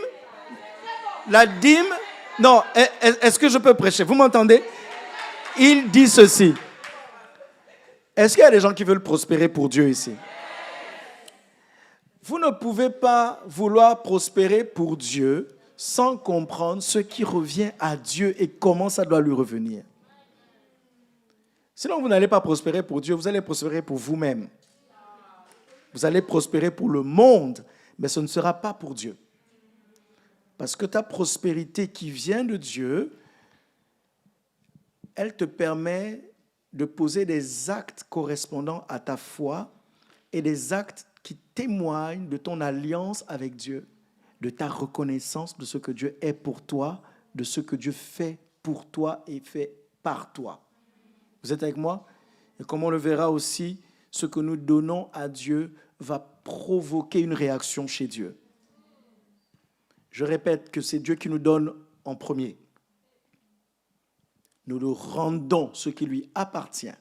A: non, est-ce que je peux prêcher? Vous m'entendez? Il dit ceci. Est-ce qu'il y a des gens qui veulent prospérer pour Dieu ici? Vous ne pouvez pas vouloir prospérer pour Dieu sans comprendre ce qui revient à Dieu et comment ça doit lui revenir. Sinon, vous n'allez pas prospérer pour Dieu, vous allez prospérer pour vous-même. Vous allez prospérer pour le monde, mais ce ne sera pas pour Dieu. Parce que ta prospérité qui vient de Dieu, elle te permet de poser des actes correspondant à ta foi et des actes qui témoignent de ton alliance avec Dieu, de ta reconnaissance de ce que Dieu est pour toi, de ce que Dieu fait pour toi et fait par toi. Vous êtes avec moi? Et comme on le verra aussi, ce que nous donnons à Dieu va provoquer une réaction chez Dieu. Je répète que c'est Dieu qui nous donne en premier. Nous lui rendons ce qui lui appartient.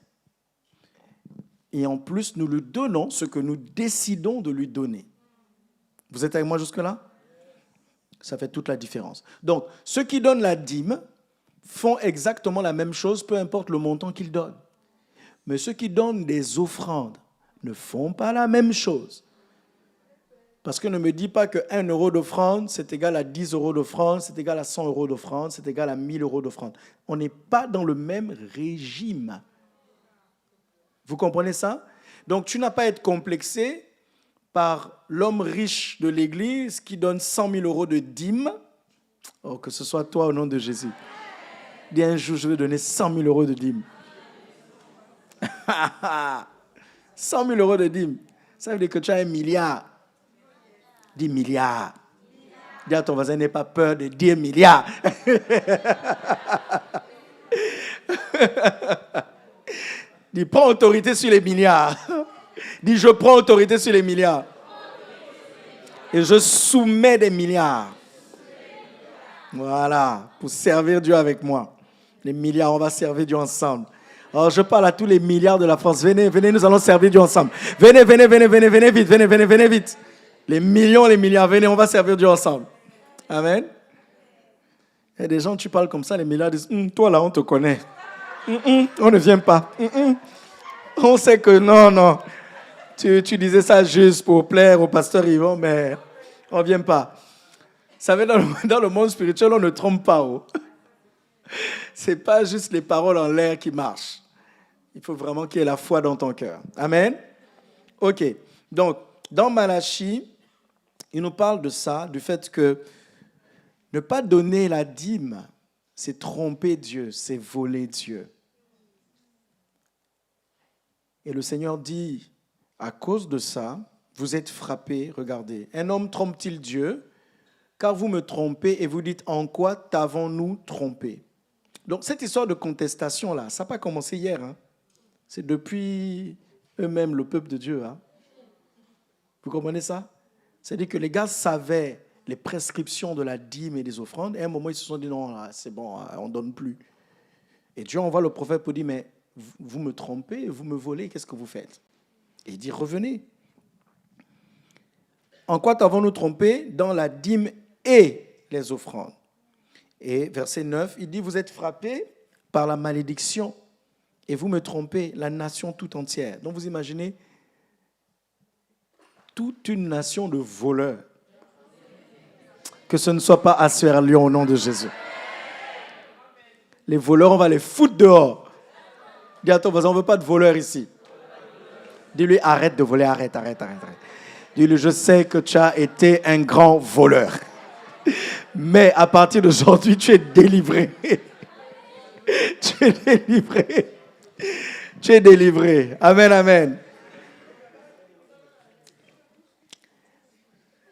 A: Et en plus, nous lui donnons ce que nous décidons de lui donner. Vous êtes avec moi jusque-là? Ça fait toute la différence. Donc, ceux qui donnent la dîme font exactement la même chose, peu importe le montant qu'ils donnent. Mais ceux qui donnent des offrandes ne font pas la même chose. Parce que ne me dis pas que 1 euro d'offrande, c'est égal à 10 euros d'offrande, c'est égal à 100 euros d'offrande, c'est égal à 1000 euros d'offrande. On n'est pas dans le même régime. Vous comprenez ça? Donc, tu n'as pas à être complexé par l'homme riche de l'Église qui donne 100 000 euros de dîme. Oh, que ce soit toi au nom de Jésus. Dis un jour, je vais donner 100 000 euros de dîme. 100 000 euros de dîme. Ça veut dire que tu as 1 milliard. Dis milliards. Dis à ton voisin, n'aie pas peur de dire milliards. Dis, prends autorité sur les milliards. Dis, je prends autorité sur les milliards. Et je soumets des milliards. Voilà, pour servir Dieu avec moi. Les milliards, on va servir Dieu ensemble. Alors, je parle à tous les milliards de la France. Venez, venez, nous allons servir Dieu ensemble. Venez, venez, venez, venez, venez vite, venez, venez, venez vite. Les millions, les milliards, venez, on va servir Dieu ensemble. Amen. Il y a des gens, tu parles comme ça, les milliards disent, toi là, on te connaît. On ne vient pas. On sait que non. Tu disais ça juste pour plaire au pasteur Yvon, mais on ne vient pas. Vous savez, dans le monde spirituel, on ne trompe pas. Ce n'est pas juste les paroles en l'air qui marchent. Il faut vraiment qu'il y ait la foi dans ton cœur. Amen. OK. Donc, dans Malachie, il nous parle de ça, du fait que ne pas donner la dîme, c'est tromper Dieu, c'est voler Dieu. Et le Seigneur dit, à cause de ça, vous êtes frappés, regardez. Un homme trompe-t-il Dieu? Car vous me trompez et vous dites, en quoi t'avons-nous trompé? Donc cette histoire de contestation-là, ça n'a pas commencé hier. C'est depuis eux-mêmes, le peuple de Dieu. Vous comprenez ça? C'est-à-dire que les gars savaient les prescriptions de la dîme et des offrandes. Et à un moment, ils se sont dit, non, là, c'est bon, on ne donne plus. Et Dieu envoie le prophète pour dire, mais vous me trompez, vous me volez, qu'est-ce que vous faites? Et il dit, revenez. En quoi t'avons-nous trompé? Dans la dîme et les offrandes. Et verset 9, il dit, vous êtes frappés par la malédiction et vous me trompez, la nation tout entière. Donc vous imaginez, toute une nation de voleurs. Que ce ne soit pas Asser Lyon au nom de Jésus. Les voleurs, on va les foutre dehors. Dis à ton voisin, on ne veut pas de voleurs ici. Dis-lui, arrête de voler, arrête. Dis-lui, je sais que tu as été un grand voleur. Mais à partir d'aujourd'hui, tu es délivré. Tu es délivré. Tu es délivré. Amen, amen.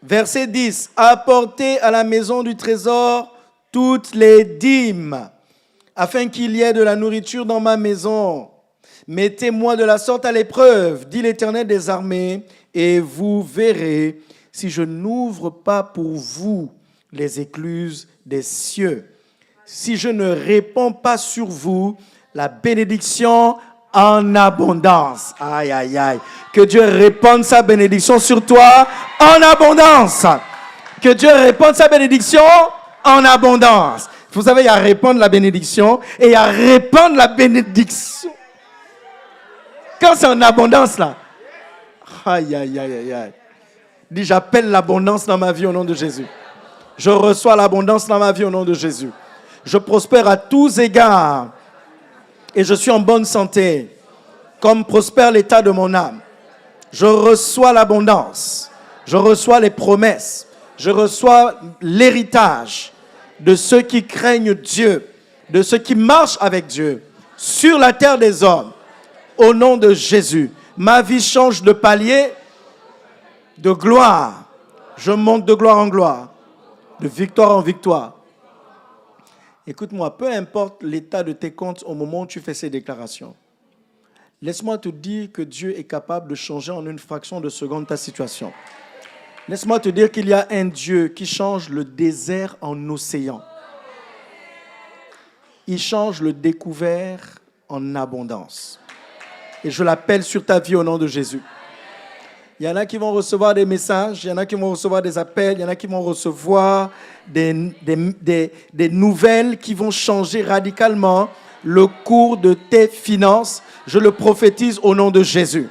A: Verset 10. Apportez à la maison du trésor toutes les dîmes, afin qu'il y ait de la nourriture dans ma maison. Mettez-moi de la sorte à l'épreuve, dit l'Éternel des armées, et vous verrez si je n'ouvre pas pour vous les écluses des cieux. Si je ne répands pas sur vous la bénédiction en abondance. Aïe, aïe, aïe. Que Dieu répande sa bénédiction sur toi en abondance. Que Dieu répande sa bénédiction en abondance. Vous savez, il y a répandre la bénédiction et il y a répandre la bénédiction. Quand c'est en abondance là. Aïe, aïe, aïe, aïe, aïe. Dis, j'appelle l'abondance dans ma vie au nom de Jésus. Je reçois l'abondance dans ma vie au nom de Jésus. Je prospère à tous égards. Et je suis en bonne santé. Comme prospère l'état de mon âme. Je reçois l'abondance. Je reçois les promesses. Je reçois l'héritage de ceux qui craignent Dieu, de ceux qui marchent avec Dieu, sur la terre des hommes, au nom de Jésus. Ma vie change de palier, de gloire. Je monte de gloire en gloire, de victoire en victoire. Écoute-moi, peu importe l'état de tes comptes au moment où tu fais ces déclarations, laisse-moi te dire que Dieu est capable de changer en une fraction de seconde ta situation. Laisse-moi te dire qu'il y a un Dieu qui change le désert en océan. Il change le découvert en abondance. Et je l'appelle sur ta vie au nom de Jésus. Il y en a qui vont recevoir des messages, il y en a qui vont recevoir des appels, il y en a qui vont recevoir des nouvelles qui vont changer radicalement le cours de tes finances. Je le prophétise au nom de Jésus.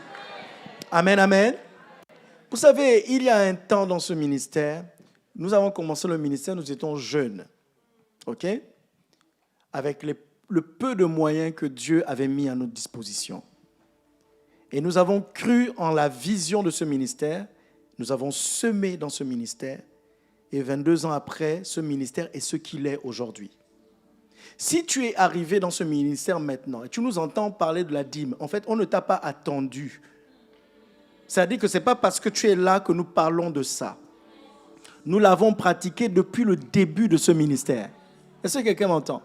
A: Amen, amen. Vous savez, il y a un temps dans ce ministère, nous avons commencé le ministère, nous étions jeunes, ok? Avec le peu de moyens que Dieu avait mis à notre disposition. Et nous avons cru en la vision de ce ministère, nous avons semé dans ce ministère, et 22 ans après, ce ministère est ce qu'il est aujourd'hui. Si tu es arrivé dans ce ministère maintenant, et tu nous entends parler de la dîme, en fait, on ne t'a pas attendu. C'est-à-dire que ce n'est pas parce que tu es là que nous parlons de ça. Nous l'avons pratiqué depuis le début de ce ministère. Est-ce que quelqu'un m'entend?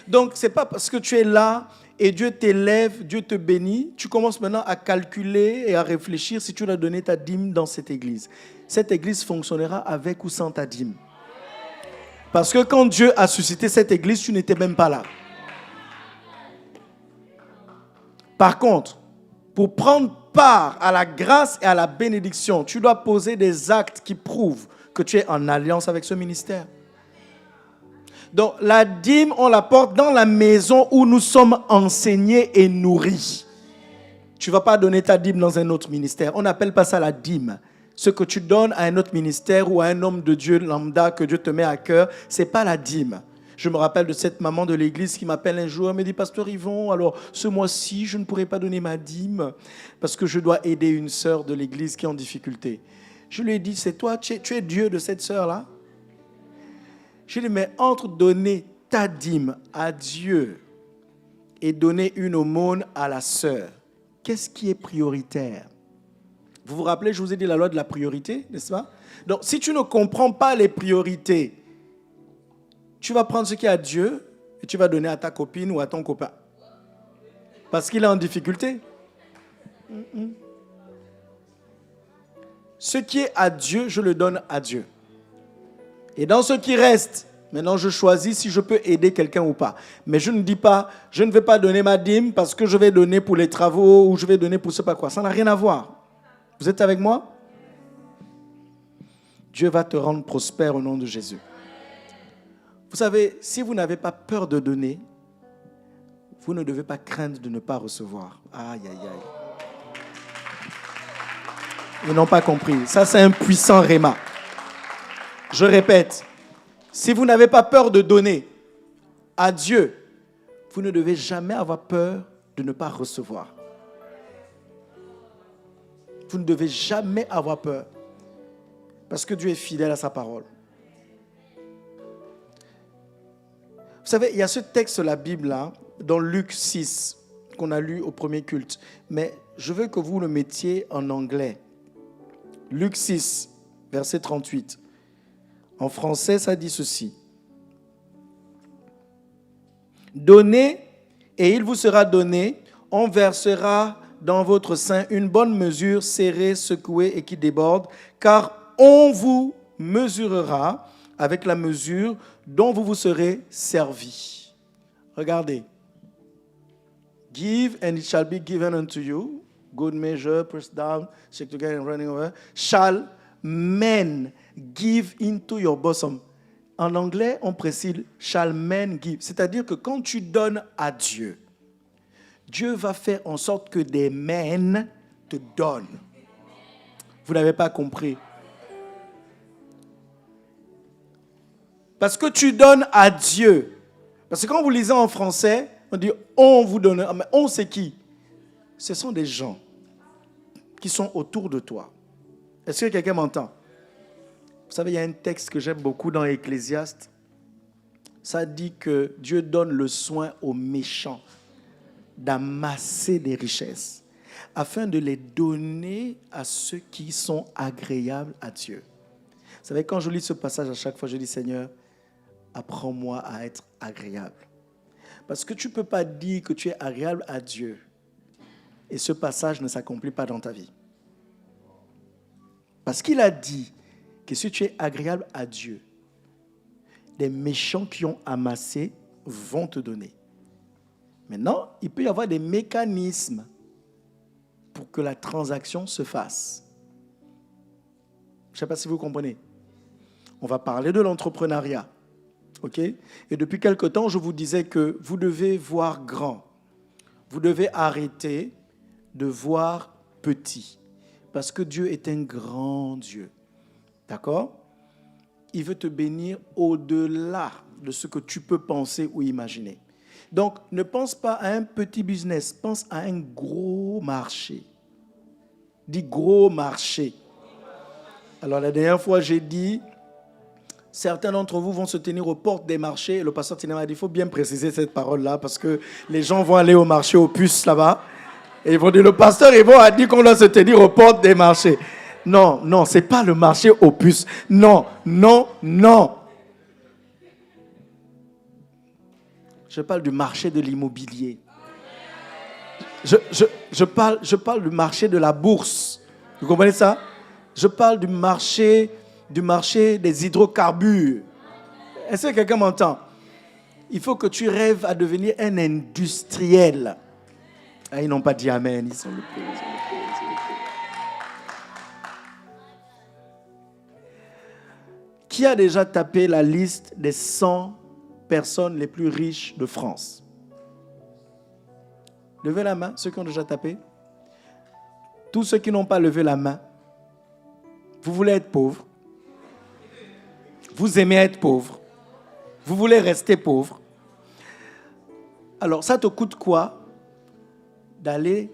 A: Donc, ce n'est pas parce que tu es là et Dieu t'élève, Dieu te bénit, tu commences maintenant à calculer et à réfléchir si tu dois donner ta dîme dans cette église. Cette église fonctionnera avec ou sans ta dîme. Parce que quand Dieu a suscité cette église, tu n'étais même pas là. Par contre, pour prendre part à la grâce et à la bénédiction, tu dois poser des actes qui prouvent que tu es en alliance avec ce ministère. Donc, la dîme, on la porte dans la maison où nous sommes enseignés et nourris. Tu ne vas pas donner ta dîme dans un autre ministère. On n'appelle pas ça la dîme. Ce que tu donnes à un autre ministère ou à un homme de Dieu lambda que Dieu te met à cœur, ce n'est pas la dîme. Je me rappelle de cette maman de l'église qui m'appelle un jour, elle me dit, Pasteur Yvon, alors ce mois-ci, je ne pourrai pas donner ma dîme parce que je dois aider une sœur de l'église qui est en difficulté. Je lui ai dit, c'est toi, tu es Dieu de cette sœur-là? Je lui ai dit, mais entre donner ta dîme à Dieu et donner une aumône à la sœur, qu'est-ce qui est prioritaire? Vous vous rappelez, je vous ai dit la loi de la priorité, n'est-ce pas? Donc, si tu ne comprends pas les priorités, tu vas prendre ce qui est à Dieu et tu vas donner à ta copine ou à ton copain. Parce qu'il est en difficulté. Ce qui est à Dieu, je le donne à Dieu. Et dans ce qui reste, maintenant je choisis si je peux aider quelqu'un ou pas. Mais je ne dis pas, je ne vais pas donner ma dîme parce que je vais donner pour les travaux ou je vais donner pour je ne sais pas quoi. Ça n'a rien à voir. Vous êtes avec moi? Dieu va te rendre prospère au nom de Jésus. Vous savez, si vous n'avez pas peur de donner, vous ne devez pas craindre de ne pas recevoir. Aïe, aïe, aïe. Ils n'ont pas compris. Ça, c'est un puissant réma. Je répète, si vous n'avez pas peur de donner à Dieu, vous ne devez jamais avoir peur de ne pas recevoir. Vous ne devez jamais avoir peur. Parce que Dieu est fidèle à sa parole. Vous savez, il y a ce texte de la Bible là, dans Luc 6, qu'on a lu au premier culte. Mais je veux que vous le mettiez en anglais. Luc 6, verset 38. En français, ça dit ceci. Donnez et il vous sera donné, on versera dans votre sein une bonne mesure, serrée, secouée et qui déborde, car on vous mesurera avec la mesure dont vous vous serez servi. Regardez. Give and it shall be given unto you. Good measure, pressed down, shake together and running over. Shall men give into your bosom. En anglais, on précise shall men give. C'est-à-dire que quand tu donnes à Dieu, Dieu va faire en sorte que des men te donnent. Vous n'avez pas compris. Parce que tu donnes à Dieu. Parce que quand vous lisez en français, on dit on vous donne. Mais on, c'est qui? Ce sont des gens qui sont autour de toi. Est-ce que quelqu'un m'entend? Vous savez, il y a un texte que j'aime beaucoup dans Ecclésiaste. Ça dit que Dieu donne le soin aux méchants d'amasser des richesses afin de les donner à ceux qui sont agréables à Dieu. Vous savez, quand je lis ce passage, à chaque fois, je dis, Seigneur, apprends-moi à être agréable. Parce que tu ne peux pas dire que tu es agréable à Dieu et ce passage ne s'accomplit pas dans ta vie. Parce qu'il a dit que si tu es agréable à Dieu, les méchants qui ont amassé vont te donner. Maintenant, il peut y avoir des mécanismes pour que la transaction se fasse. Je ne sais pas si vous comprenez. On va parler de l'entrepreneuriat. OK? Et depuis quelque temps, je vous disais que vous devez voir grand. Vous devez arrêter de voir petit. Parce que Dieu est un grand Dieu. D'accord? Il veut te bénir au-delà de ce que tu peux penser ou imaginer. Donc, ne pense pas à un petit business, pense à un gros marché. Dis gros marché. Alors, la dernière fois, j'ai dit, certains d'entre vous vont se tenir aux portes des marchés. Et le pasteur Tinema a dit, il faut bien préciser cette parole-là parce que les gens vont aller au marché aux puces là-bas. Et ils vont dire, le pasteur Yvon a dit qu'on doit se tenir aux portes des marchés. Non, non, ce n'est pas le marché aux puces. Non, non, non. Je parle du marché de l'immobilier. Je parle du marché de la bourse. Vous comprenez ça? Je parle du marché des hydrocarbures. Est-ce que quelqu'un m'entend? Il faut que tu rêves à devenir un industriel. Ah, ils n'ont pas dit amen. Ils sont le plus. Qui a déjà tapé la liste des 100 personnes les plus riches de France? Levez la main, ceux qui ont déjà tapé. Tous ceux qui n'ont pas levé la main, vous voulez être pauvre. Vous aimez être pauvre. Vous voulez rester pauvre. Alors, ça te coûte quoi d'aller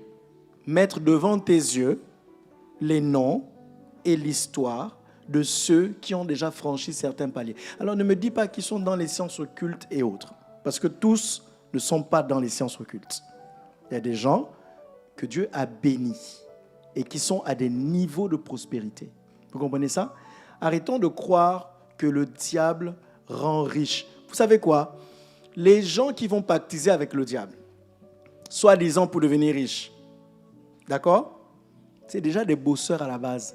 A: mettre devant tes yeux les noms et l'histoire de ceux qui ont déjà franchi certains paliers? Alors, ne me dis pas qu'ils sont dans les sciences occultes et autres, parce que tous ne sont pas dans les sciences occultes. Il y a des gens que Dieu a bénis et qui sont à des niveaux de prospérité. Vous comprenez ça? Arrêtons de croire que le diable rend riche. Vous savez quoi? Les gens qui vont pactiser avec le diable, soi-disant pour devenir riches, d'accord? C'est déjà des bosseurs à la base.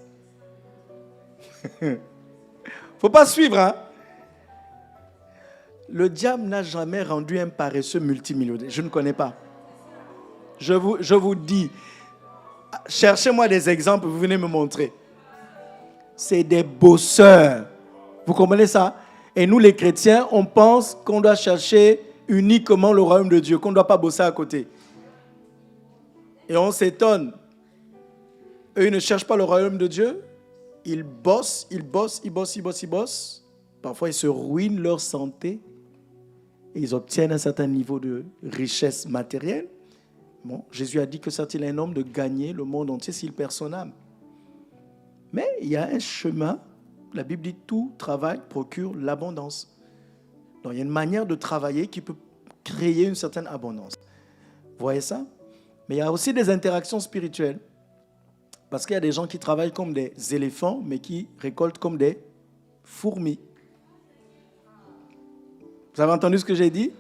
A: Faut pas suivre, hein? Le diable n'a jamais rendu un paresseux multimillionnaire. Je ne connais pas. Je vous dis, cherchez-moi des exemples, vous venez me montrer. C'est des bosseurs. Vous comprenez ça? Et nous, les chrétiens, on pense qu'on doit chercher uniquement le royaume de Dieu, qu'on ne doit pas bosser à côté. Et on s'étonne. Eux, ils ne cherchent pas le royaume de Dieu. Ils bossent. Parfois, ils se ruinent leur santé. Et ils obtiennent un certain niveau de richesse matérielle. Bon, Jésus a dit que c'est un homme de gagner le monde entier s'il perd son âme. Mais il y a un chemin. La Bible dit tout travail procure l'abondance. Donc il y a une manière de travailler qui peut créer une certaine abondance. Vous voyez ça? Mais il y a aussi des interactions spirituelles. Parce qu'il y a des gens qui travaillent comme des éléphants, mais qui récoltent comme des fourmis. Vous avez entendu ce que j'ai dit?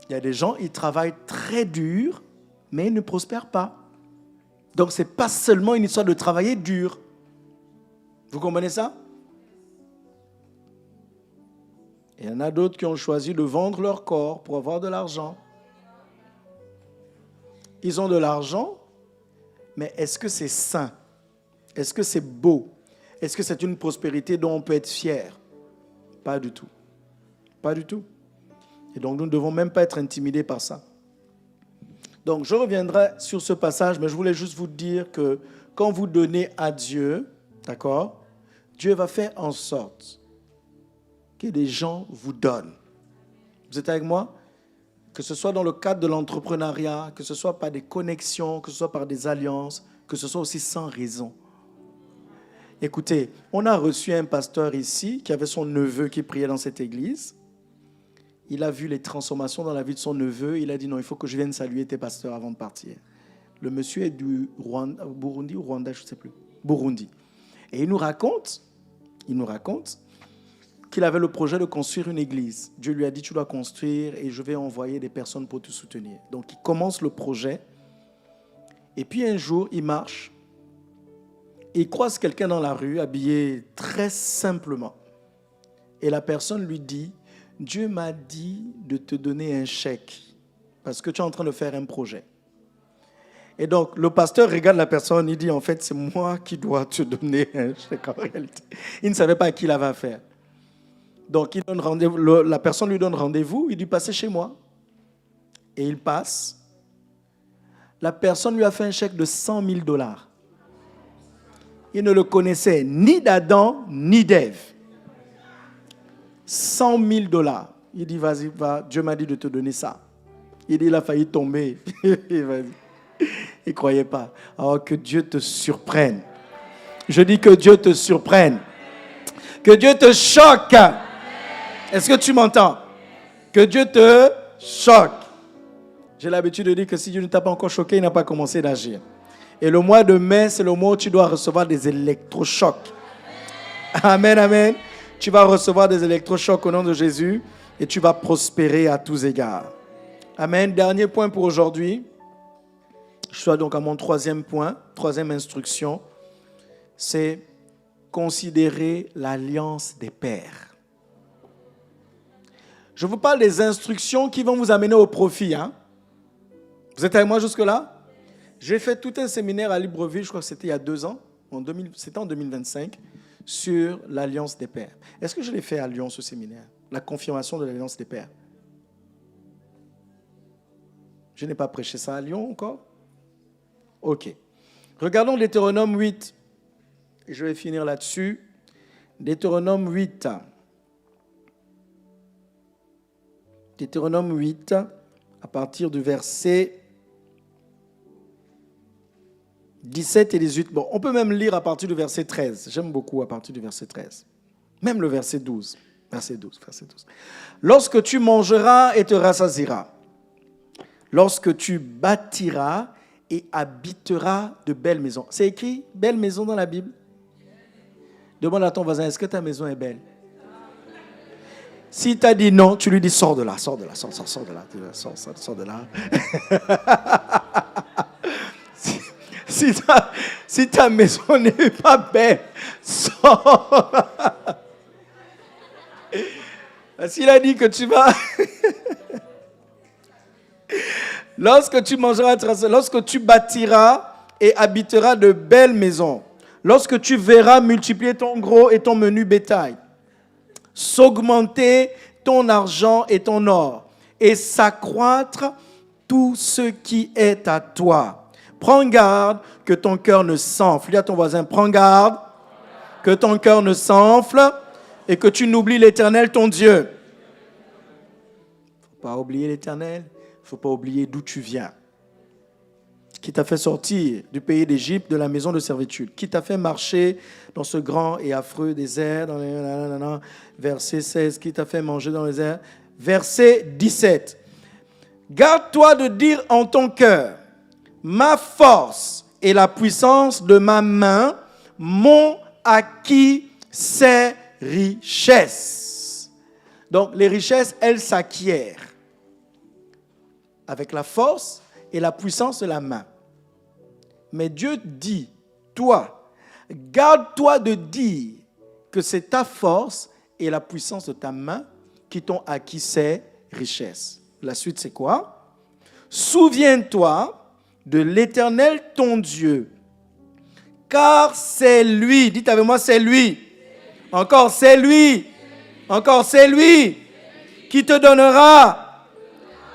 A: Il y a des gens, ils travaillent très dur, mais ils ne prospèrent pas. Donc, ce n'est pas seulement une histoire de travailler dur. Vous comprenez ça? Et il y en a d'autres qui ont choisi de vendre leur corps pour avoir de l'argent. Ils ont de l'argent, mais est-ce que c'est sain? Est-ce que c'est beau? Est-ce que c'est une prospérité dont on peut être fier? Pas du tout. Pas du tout. Et donc, nous ne devons même pas être intimidés par ça. Donc, je reviendrai sur ce passage, mais je voulais juste vous dire que quand vous donnez à Dieu, d'accord, Dieu va faire en sorte que des gens vous donnent. Vous êtes avec moi? Que ce soit dans le cadre de l'entrepreneuriat, que ce soit par des connexions, que ce soit par des alliances, que ce soit aussi sans raison. Écoutez, on a reçu un pasteur ici qui avait son neveu qui priait dans cette église. Il a vu les transformations dans la vie de son neveu. Il a dit non, il faut que je vienne saluer tes pasteurs avant de partir. Le monsieur est du Rwanda, Burundi ou Rwanda, je ne sais plus. Burundi. Et il nous raconte qu'il avait le projet de construire une église. Dieu lui a dit, tu dois construire et je vais envoyer des personnes pour te soutenir. Donc, il commence le projet. Et puis, un jour, il marche. Et il croise quelqu'un dans la rue, habillé très simplement. Et la personne lui dit, Dieu m'a dit de te donner un chèque parce que tu es en train de faire un projet. Et donc, le pasteur regarde la personne, il dit, en fait, c'est moi qui dois te donner un chèque en réalité. Il ne savait pas à qui il avait affaire. Donc, il donne rendez-vous, la personne lui donne rendez-vous, il dit, passez chez moi. Et il passe. La personne lui a fait un chèque de $100,000. Il ne le connaissait ni d'Adam, ni d'Ève. $100,000. Il dit, vas-y, va, Dieu m'a dit de te donner ça. Il dit, il a failli tomber. Il ne croyait pas. Alors que Dieu te surprenne. Je dis que Dieu te surprenne. Que Dieu te choque. Est-ce que tu m'entends? Que Dieu te choque. J'ai l'habitude de dire que si Dieu ne t'a pas encore choqué, il n'a pas commencé d'agir. Et le mois de mai, c'est le mois où tu dois recevoir des électrochocs. Amen, amen. Tu vas recevoir des électrochocs au nom de Jésus et tu vas prospérer à tous égards. Amen. Dernier point pour aujourd'hui. Je suis donc à mon troisième point, troisième instruction. C'est considérer l'alliance des pères. Je vous parle des instructions qui vont vous amener au profit. Hein? Vous êtes avec moi jusque-là? J'ai fait tout un séminaire à Libreville, je crois que c'était il y a 2 ans, c'était en 2025, sur l'alliance des pères. Est-ce que je l'ai fait à Lyon, ce séminaire? La confirmation de l'alliance des pères. Je n'ai pas prêché ça à Lyon encore? Ok. Regardons Deutéronome 8. Et je vais finir là-dessus. Deutéronome 8. Deutéronome 8, à partir du verset 17 et 18. Bon, on peut même lire à partir du verset 13. J'aime beaucoup à partir du verset 13. Même le verset 12. Verset 12. Lorsque tu mangeras et te rassasieras, lorsque tu bâtiras et habiteras de belles maisons. C'est écrit belle maison dans la Bible? Demande à ton voisin, est-ce que ta maison est belle? Si tu as dit non, tu lui dis sors de là, sors de là, sors de là, sors de là. Si ta maison n'est pas belle, sors. Parce qu'il a dit que tu vas... Lorsque tu mangeras, lorsque tu bâtiras et habiteras de belles maisons, lorsque tu verras multiplier ton gros et ton menu bétail, s'augmenter ton argent et ton or, et s'accroître tout ce qui est à toi. Prends garde que ton cœur ne s'enfle. Dis à ton voisin, prends garde que ton cœur ne s'enfle et que tu n'oublies l'Éternel, ton Dieu. Il ne faut pas oublier l'Éternel. Il ne faut pas oublier d'où tu viens. Qui t'a fait sortir du pays d'Égypte, de la maison de servitude. Qui t'a fait marcher dans ce grand et affreux désert. Verset 16. Qui t'a fait manger dans le désert. Verset 17. Garde-toi de dire en ton cœur, ma force et la puissance de ma main m'ont acquis ces richesses. Donc les richesses, elles s'acquièrent avec la force et la puissance de la main. Mais Dieu dit, toi, garde-toi de dire que c'est ta force et la puissance de ta main qui t'ont acquis ces richesses. La suite, c'est quoi? Souviens-toi de l'Éternel ton Dieu, car c'est lui, dites avec moi, c'est lui, encore c'est lui, encore c'est lui qui te donnera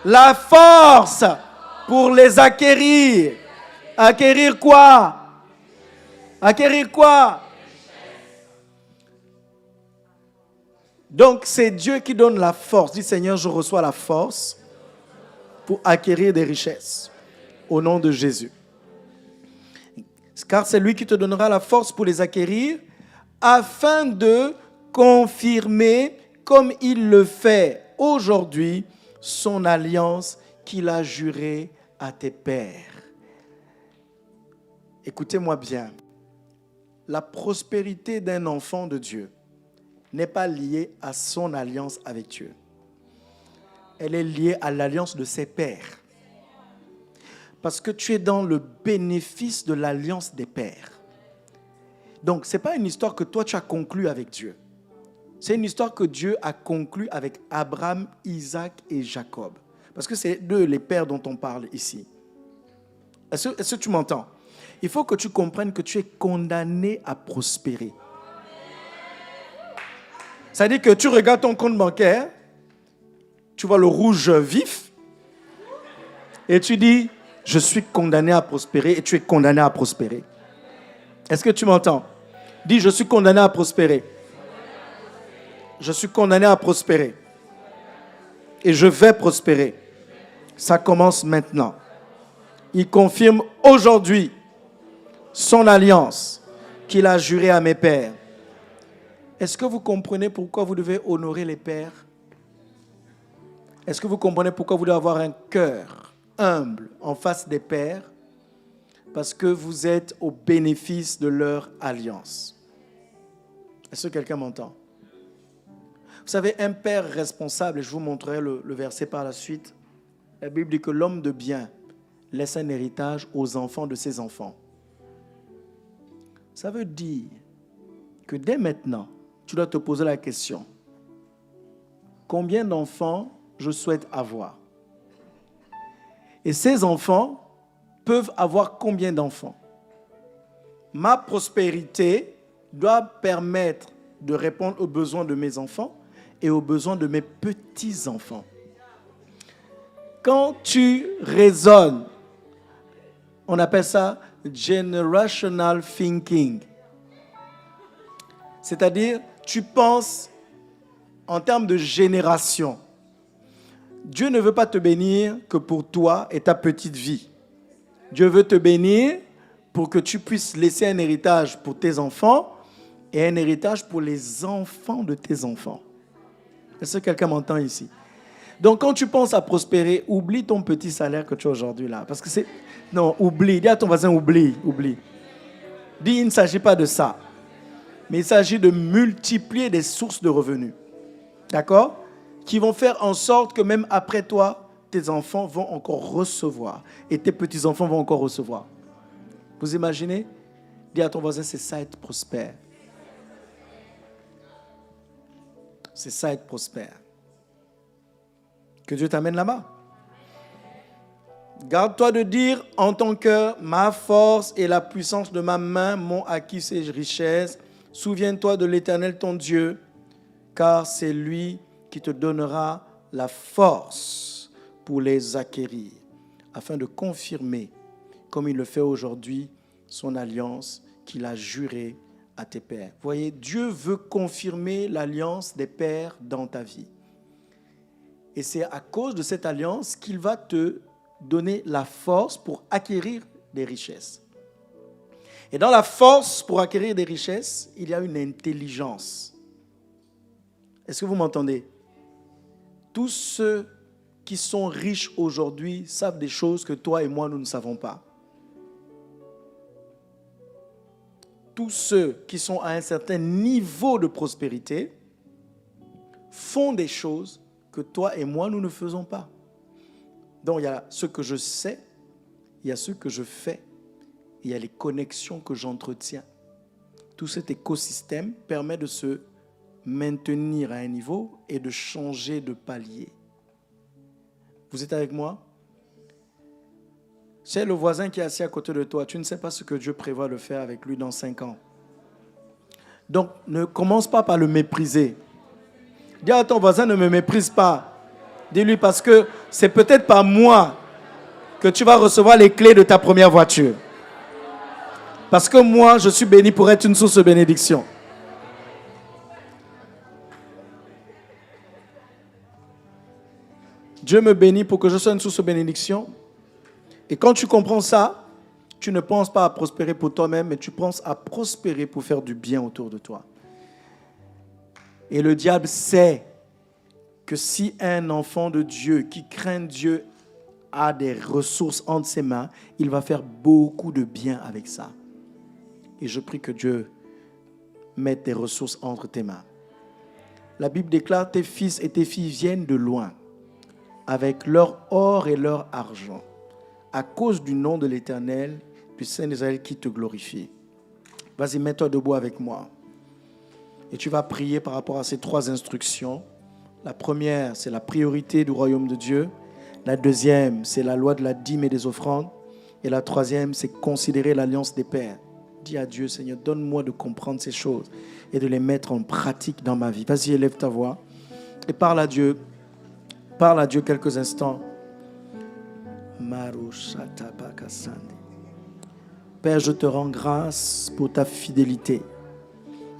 A: la force pour les acquérir. Acquérir quoi? Acquérir quoi? Donc c'est Dieu qui donne la force. Dis Seigneur, je reçois la force pour acquérir des richesses. Au nom de Jésus. Car c'est lui qui te donnera la force pour les acquérir, afin de confirmer, comme il le fait aujourd'hui, son alliance qu'il a jurée à tes pères. Écoutez-moi bien. La prospérité d'un enfant de Dieu n'est pas liée à son alliance avec Dieu. Elle est liée à l'alliance de ses pères. Parce que tu es dans le bénéfice de l'alliance des pères. Donc, ce n'est pas une histoire que toi, tu as conclue avec Dieu. C'est une histoire que Dieu a conclue avec Abraham, Isaac et Jacob. Parce que c'est eux les pères dont on parle ici. Est-ce que tu m'entends? Il faut que tu comprennes que tu es condamné à prospérer. C'est-à-dire que tu regardes ton compte bancaire, tu vois le rouge vif, et tu dis... Je suis condamné à prospérer et tu es condamné à prospérer. Est-ce que tu m'entends? Dis, je suis condamné à prospérer. Je suis condamné à prospérer. Et je vais prospérer. Ça commence maintenant. Il confirme aujourd'hui son alliance qu'il a jurée à mes pères. Est-ce que vous comprenez pourquoi vous devez honorer les pères? Est-ce que vous comprenez pourquoi vous devez avoir un cœur humble en face des pères? Parce que vous êtes au bénéfice de leur alliance. Est-ce que quelqu'un m'entend? Vous savez, un père responsable, et je vous montrerai le verset par la suite, la Bible dit que l'homme de bien laisse un héritage aux enfants de ses enfants. Ça veut dire que dès maintenant, tu dois te poser la question, combien d'enfants je souhaite avoir? Et ces enfants peuvent avoir combien d'enfants? Ma prospérité doit permettre de répondre aux besoins de mes enfants et aux besoins de mes petits-enfants. Quand tu raisonnes, on appelle ça generational thinking. C'est-à-dire, tu penses en termes de génération. Dieu ne veut pas te bénir que pour toi et ta petite vie. Dieu veut te bénir pour que tu puisses laisser un héritage pour tes enfants et un héritage pour les enfants de tes enfants. Est-ce que quelqu'un m'entend ici? Donc quand tu penses à prospérer, oublie ton petit salaire que tu as aujourd'hui là. Parce que c'est... Non, oublie. Dis à ton voisin, oublie. Dis, il ne s'agit pas de ça. Mais il s'agit de multiplier des sources de revenus. D'accord? Qui vont faire en sorte que même après toi, tes enfants vont encore recevoir. Et tes petits-enfants vont encore recevoir. Vous imaginez? Dis à ton voisin, c'est ça être prospère. C'est ça être prospère. Que Dieu t'amène là-bas. Garde-toi de dire en ton cœur, ma force et la puissance de ma main m'ont acquis ces richesses. Souviens-toi de l'Éternel ton Dieu, car c'est lui qui te donnera la force pour les acquérir, afin de confirmer, comme il le fait aujourd'hui, son alliance qu'il a jurée à tes pères. Vous voyez, Dieu veut confirmer l'alliance des pères dans ta vie. Et c'est à cause de cette alliance qu'il va te donner la force pour acquérir des richesses. Et dans la force pour acquérir des richesses, il y a une intelligence. Est-ce que vous m'entendez? Tous ceux qui sont riches aujourd'hui savent des choses que toi et moi, nous ne savons pas. tous ceux qui sont à un certain niveau de prospérité font des choses que toi et moi, nous ne faisons pas. Donc, il y a ce que je sais, il y a ce que je fais, il y a les connexions que j'entretiens. Tout cet écosystème permet de se maintenir à un niveau et de changer de palier. Vous êtes avec moi? C'est le voisin qui est assis à côté de toi. Tu ne sais pas ce que Dieu prévoit de faire avec lui dans 5 ans. Donc, ne commence pas par le mépriser. Dis à ton voisin, ne me méprise pas. Dis-lui parce que c'est peut-être pas moi que tu vas recevoir les clés de ta première voiture. Parce que moi, je suis béni pour être une source de bénédiction. Dieu me bénit pour que je sois une source de bénédiction. Et quand tu comprends ça, tu ne penses pas à prospérer pour toi-même, mais tu penses à prospérer pour faire du bien autour de toi. Et le diable sait que si un enfant de Dieu qui craint Dieu a des ressources entre ses mains, il va faire beaucoup de bien avec ça. Et je prie que Dieu mette des ressources entre tes mains. La Bible déclare, tes fils et tes filles viennent de loin, avec leur or et leur argent, à cause du nom de l'Éternel, du Saint d'Israël qui te glorifie. Vas-y, mets-toi debout avec moi. Et tu vas prier par rapport à ces 3 instructions. La première, c'est la priorité du royaume de Dieu. La deuxième, c'est la loi de la dîme et des offrandes. Et la troisième, c'est considérer l'alliance des pères. Dis à Dieu, Seigneur, donne-moi de comprendre ces choses et de les mettre en pratique dans ma vie. Vas-y, élève ta voix et parle à Dieu. Parle à Dieu quelques instants. Père, je te rends grâce pour ta fidélité.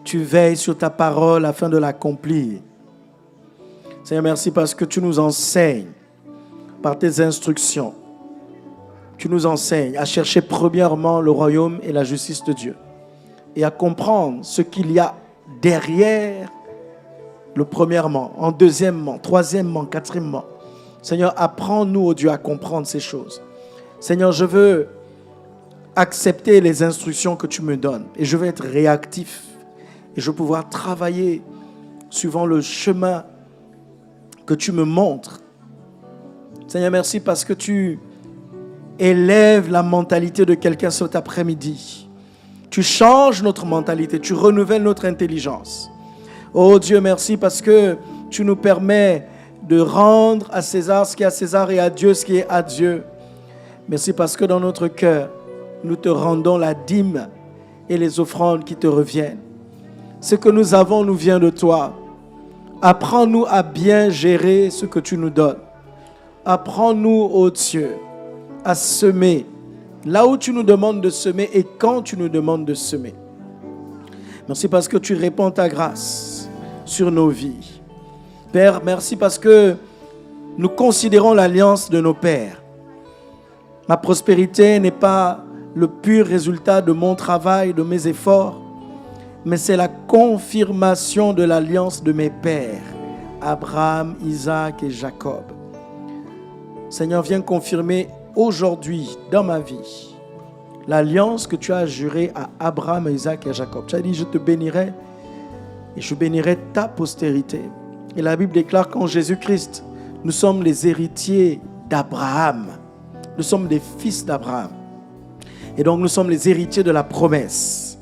A: Tu veilles sur ta parole afin de l'accomplir. Seigneur, merci parce que tu nous enseignes par tes instructions. Tu nous enseignes à chercher premièrement le royaume et la justice de Dieu et à comprendre ce qu'il y a derrière le premièrement, en deuxièmement, troisièmement, quatrièmement. Seigneur, apprends-nous, oh Dieu, à comprendre ces choses. Seigneur, je veux accepter les instructions que tu me donnes et je veux être réactif et je veux pouvoir travailler suivant le chemin que tu me montres. Seigneur, merci parce que tu élèves la mentalité de quelqu'un cet après-midi. Tu changes notre mentalité, tu renouvelles notre intelligence. Oh Dieu, merci parce que tu nous permets de rendre à César ce qui est à César et à Dieu ce qui est à Dieu. Merci parce que dans notre cœur, nous te rendons la dîme et les offrandes qui te reviennent. Ce que nous avons nous vient de toi. Apprends-nous à bien gérer ce que tu nous donnes. Apprends-nous, ô Dieu, à semer là où tu nous demandes de semer et quand tu nous demandes de semer. Merci parce que tu répands ta grâce sur nos vies. Père, merci parce que nous considérons l'alliance de nos pères. Ma prospérité n'est pas le pur résultat de mon travail, de mes efforts, mais c'est la confirmation de l'alliance de mes pères, Abraham, Isaac et Jacob. Seigneur, viens confirmer aujourd'hui dans ma vie l'alliance que tu as jurée à Abraham, à Isaac et à Jacob. Tu as dit, je te bénirai et je bénirai ta postérité. Et la Bible déclare qu'en Jésus-Christ, nous sommes les héritiers d'Abraham. Nous sommes des fils d'Abraham. Et donc, nous sommes les héritiers de la promesse.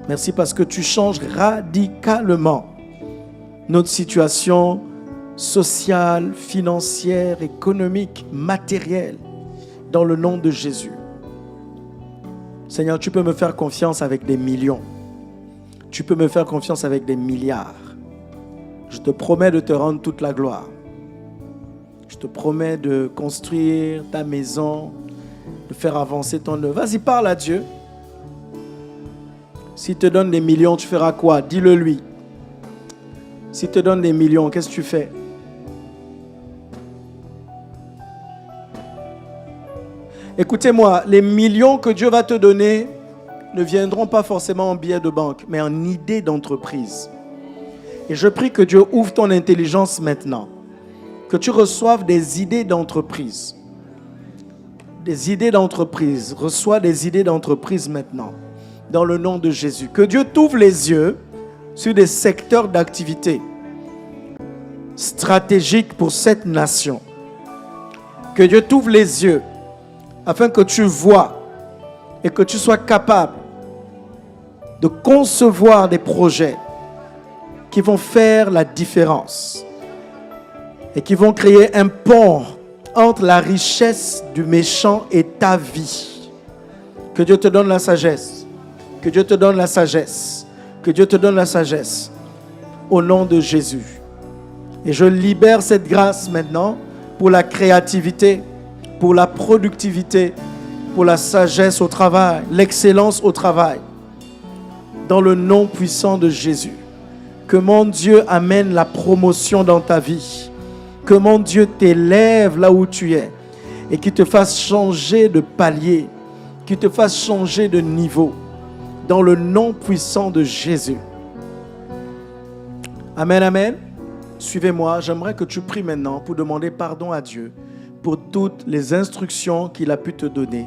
A: Merci parce que tu changes radicalement notre situation sociale, financière, économique, matérielle, dans le nom de Jésus. Seigneur, tu peux me faire confiance avec des millions. Tu peux me faire confiance avec des milliards. Je te promets de te rendre toute la gloire. Je te promets de construire ta maison, de faire avancer ton œuvre. Vas-y, parle à Dieu. S'il te donne des millions, tu feras quoi? Dis-le lui. S'il te donne des millions, qu'est-ce que tu fais? Écoutez-moi, les millions que Dieu va te donner ne viendront pas forcément en billets de banque, mais en idées d'entreprise. Et je prie que Dieu ouvre ton intelligence maintenant, que tu reçoives des idées d'entreprise. Des idées d'entreprise. Reçois des idées d'entreprise maintenant. dans le nom de Jésus. Que Dieu t'ouvre les yeux sur des secteurs d'activité stratégiques pour cette nation. Que Dieu t'ouvre les yeux afin que tu vois et que tu sois capable de concevoir des projets qui vont faire la différence et qui vont créer un pont entre la richesse du méchant et ta vie. Que Dieu te donne la sagesse. Que Dieu te donne la sagesse. Que Dieu te donne la sagesse. Au nom de Jésus. Et je libère cette grâce maintenant pour la créativité, pour la productivité, pour la sagesse au travail, l'excellence au travail. Dans le nom puissant de Jésus. Que mon Dieu amène la promotion dans ta vie. Que mon Dieu t'élève là où tu es et qu'il te fasse changer de palier, qu'il te fasse changer de niveau. Dans le nom puissant de Jésus. Amen, amen. Suivez-moi. J'aimerais que tu pries maintenant pour demander pardon à Dieu pour toutes les instructions qu'il a pu te donner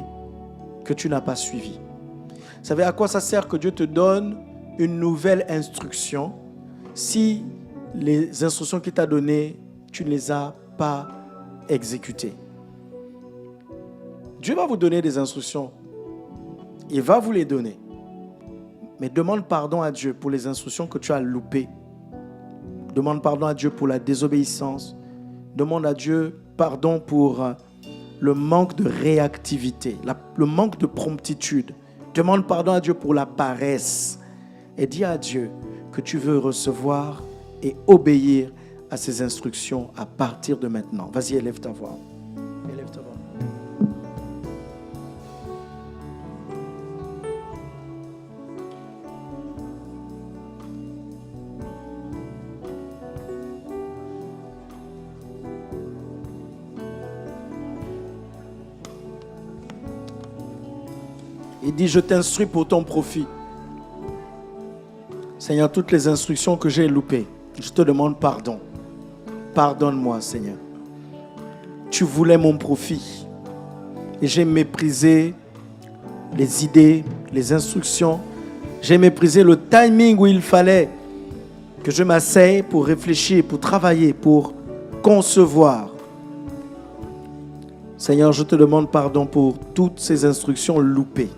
A: que tu n'as pas suivies. Vous savez à quoi ça sert que Dieu te donne une nouvelle instruction si les instructions qu'il t'a données, tu ne les as pas exécutées? Dieu va vous donner des instructions. Il va vous les donner. Mais demande pardon à Dieu pour les instructions que tu as loupées. Demande pardon à Dieu pour la désobéissance. Demande à Dieu pardon pour le manque de réactivité, le manque de promptitude. Demande pardon à Dieu pour la paresse. Et dis à Dieu que tu veux recevoir et obéir à ses instructions à partir de maintenant. Vas-y, élève ta voix. Élève ta voix. Il dit, je t'instruis pour ton profit. Seigneur, toutes les instructions que j'ai loupées, je te demande pardon. Pardonne-moi, Seigneur. Tu voulais mon profit. Et j'ai méprisé les idées, les instructions. J'ai méprisé le timing où il fallait que je m'asseye pour réfléchir, pour travailler, pour concevoir. Seigneur, je te demande pardon pour toutes ces instructions loupées.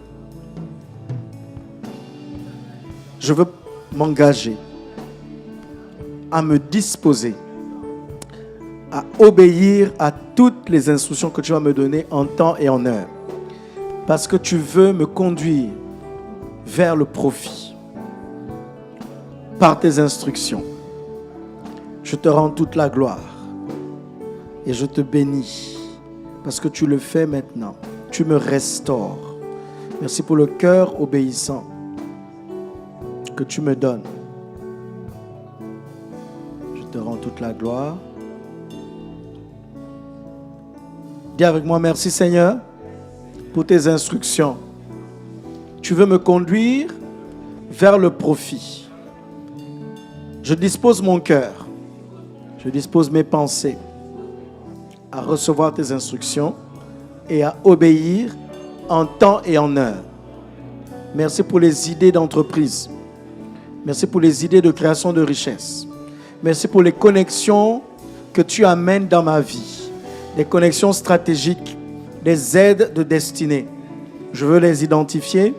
A: Je veux m'engager à me disposer à obéir à toutes les instructions que tu vas me donner en temps et en heure. Parce que tu veux me conduire vers le profit par tes instructions. Je te rends toute la gloire et je te bénis parce que tu le fais maintenant. Tu me restaures. Merci pour le cœur obéissant que tu me donnes. Je te rends toute la gloire. Dis avec moi, merci Seigneur pour tes instructions. Tu veux me conduire vers le profit. Je dispose mon cœur, je dispose mes pensées à recevoir tes instructions et à obéir en temps et en heure. Merci pour les idées d'entreprise. Merci pour les idées de création de richesse. Merci pour les connexions que tu amènes dans ma vie. Des connexions stratégiques, des aides de destinée. Je veux les identifier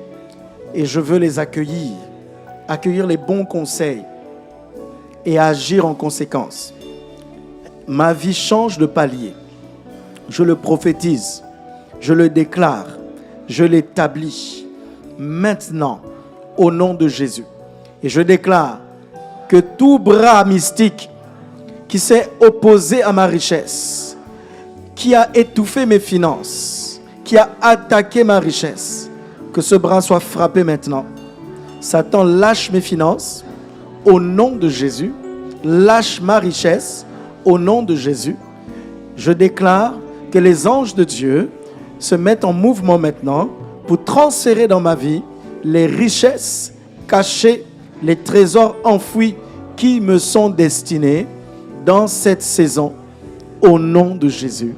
A: et je veux les accueillir. Accueillir les bons conseils et agir en conséquence. Ma vie change de palier. Je le prophétise. Je le déclare. Je l'établis. Maintenant, au nom de Jésus. Et je déclare que tout bras mystique qui s'est opposé à ma richesse, qui a étouffé mes finances, qui a attaqué ma richesse, que ce bras soit frappé maintenant. Satan, lâche mes finances au nom de Jésus. Lâche ma richesse au nom de Jésus. Je déclare que les anges de Dieu se mettent en mouvement maintenant pour transférer dans ma vie les richesses cachées, les trésors enfouis qui me sont destinés dans cette saison au nom de Jésus.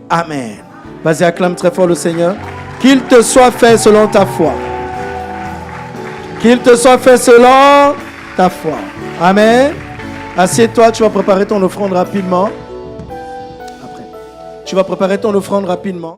A: Amen. Vas-y, acclame très fort le Seigneur. Qu'il te soit fait selon ta foi. Qu'il te soit fait selon ta foi. Amen. Assieds-toi, tu vas préparer ton offrande rapidement. Après, tu vas préparer ton offrande rapidement.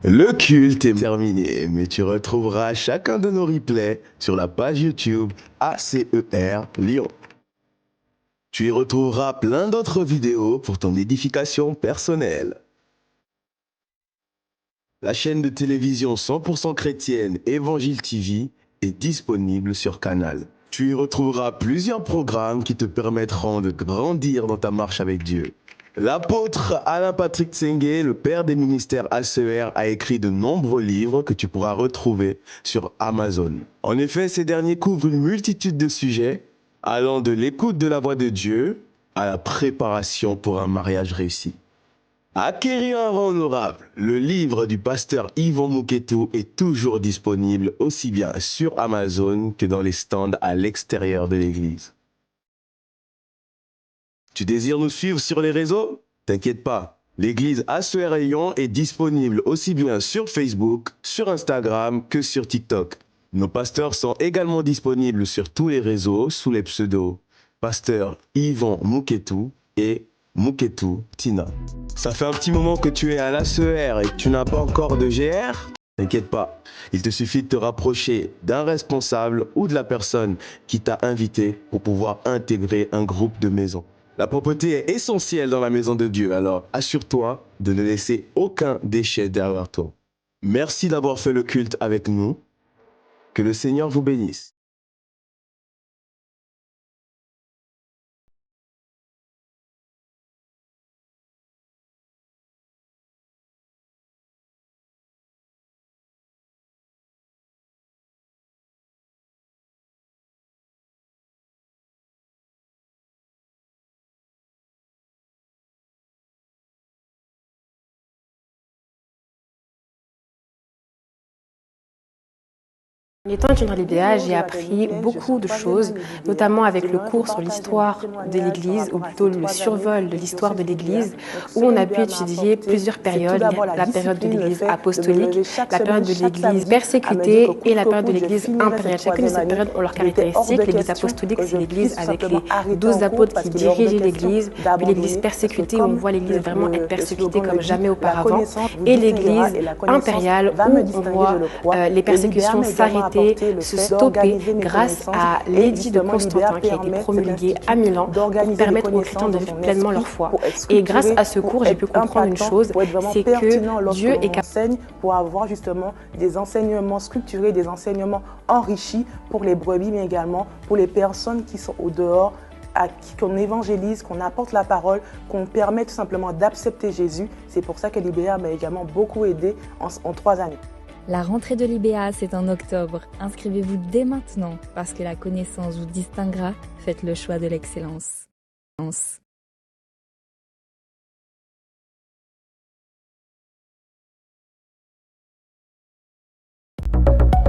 B: Le culte est terminé, mais tu retrouveras chacun de nos replays sur la page YouTube ACER Lyon. Tu y retrouveras plein d'autres vidéos pour ton édification personnelle. La chaîne de télévision 100% chrétienne Évangile TV est disponible sur Canal. Tu y retrouveras plusieurs programmes qui te permettront de grandir dans ta marche avec Dieu. L'apôtre Alain Patrick Tsengue, le père des ministères ACER, a écrit de nombreux livres que tu pourras retrouver sur Amazon. En effet, ces derniers couvrent une multitude de sujets, allant de l'écoute de la voix de Dieu à la préparation pour un mariage réussi. Acquérir un rang honorable, le livre du pasteur Yvon Mouketou est toujours disponible aussi bien sur Amazon que dans les stands à l'extérieur de l'église. Tu désires nous suivre sur les réseaux? T'inquiète pas, l'église ACER Lyon est disponible aussi bien sur Facebook, sur Instagram que sur TikTok. Nos pasteurs sont également disponibles sur tous les réseaux sous les pseudos Pasteur Yvon Mouketou et Mouketou Tina. Ça fait un petit moment que tu es à l'ACER et que tu n'as pas encore de GR? T'inquiète pas, il te suffit de te rapprocher d'un responsable ou de la personne qui t'a invité pour pouvoir intégrer un groupe de maison. La propreté est essentielle dans la maison de Dieu, alors assure-toi de ne laisser aucun déchet derrière toi. Merci d'avoir fait le culte avec nous. Que le Seigneur vous bénisse.
C: En étant étudiante à l'IBA, j'ai appris beaucoup de choses, notamment avec le cours sur l'histoire de l'Église, ou plutôt le survol de l'histoire de l'Église, où on a pu étudier plusieurs périodes, la période de l'Église apostolique, la période de l'Église persécutée et la période de l'Église impériale. Chacune de ces périodes ont leurs caractéristiques. L'Église apostolique, c'est l'Église avec les 12 apôtres qui dirigeaient l'Église, puis l'Église persécutée, où on voit l'Église vraiment être persécutée comme jamais auparavant, et l'Église impériale, où on voit les persécutions s'arrêter, se stopper grâce à l'édit de Constantin qui a été promulgué à Milan pour permettre aux chrétiens de vivre pleinement leur foi. Et grâce à ce cours, j'ai pu comprendre une chose, c'est que Dieu est capable
D: pour avoir justement des enseignements structurés, des enseignements enrichis pour les brebis, mais également pour les personnes qui sont au dehors, à qui qu'on évangélise, qu'on apporte la parole, qu'on permet tout simplement d'accepter Jésus. C'est pour ça que l'IBA m'a également beaucoup aidé en 3 années.
E: La rentrée de l'IBA, c'est en octobre. Inscrivez-vous dès maintenant parce que la connaissance vous distinguera. Faites le choix de l'excellence.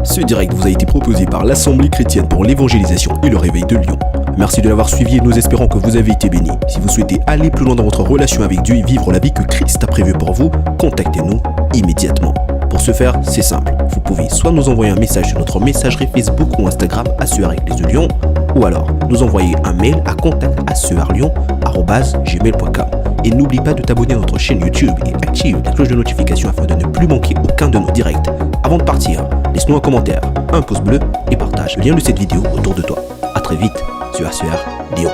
F: Ce direct vous a été proposé par l'Assemblée chrétienne pour l'évangélisation et le réveil de Lyon. Merci de l'avoir suivi et nous espérons que vous avez été bénis. Si vous souhaitez aller plus loin dans votre relation avec Dieu et vivre la vie que Christ a prévue pour vous, contactez-nous immédiatement. Pour ce faire, c'est simple. Vous pouvez soit nous envoyer un message sur notre messagerie Facebook ou Instagram ACER Église de Lyon, ou alors nous envoyer un mail à contact@acerlyon@gmail.com. Et n'oublie pas de t'abonner à notre chaîne YouTube et active la cloche de notification afin de ne plus manquer aucun de nos directs. Avant de partir, laisse-nous un commentaire, un pouce bleu et partage le lien de cette vidéo autour de toi. A très vite sur ACER Lyon.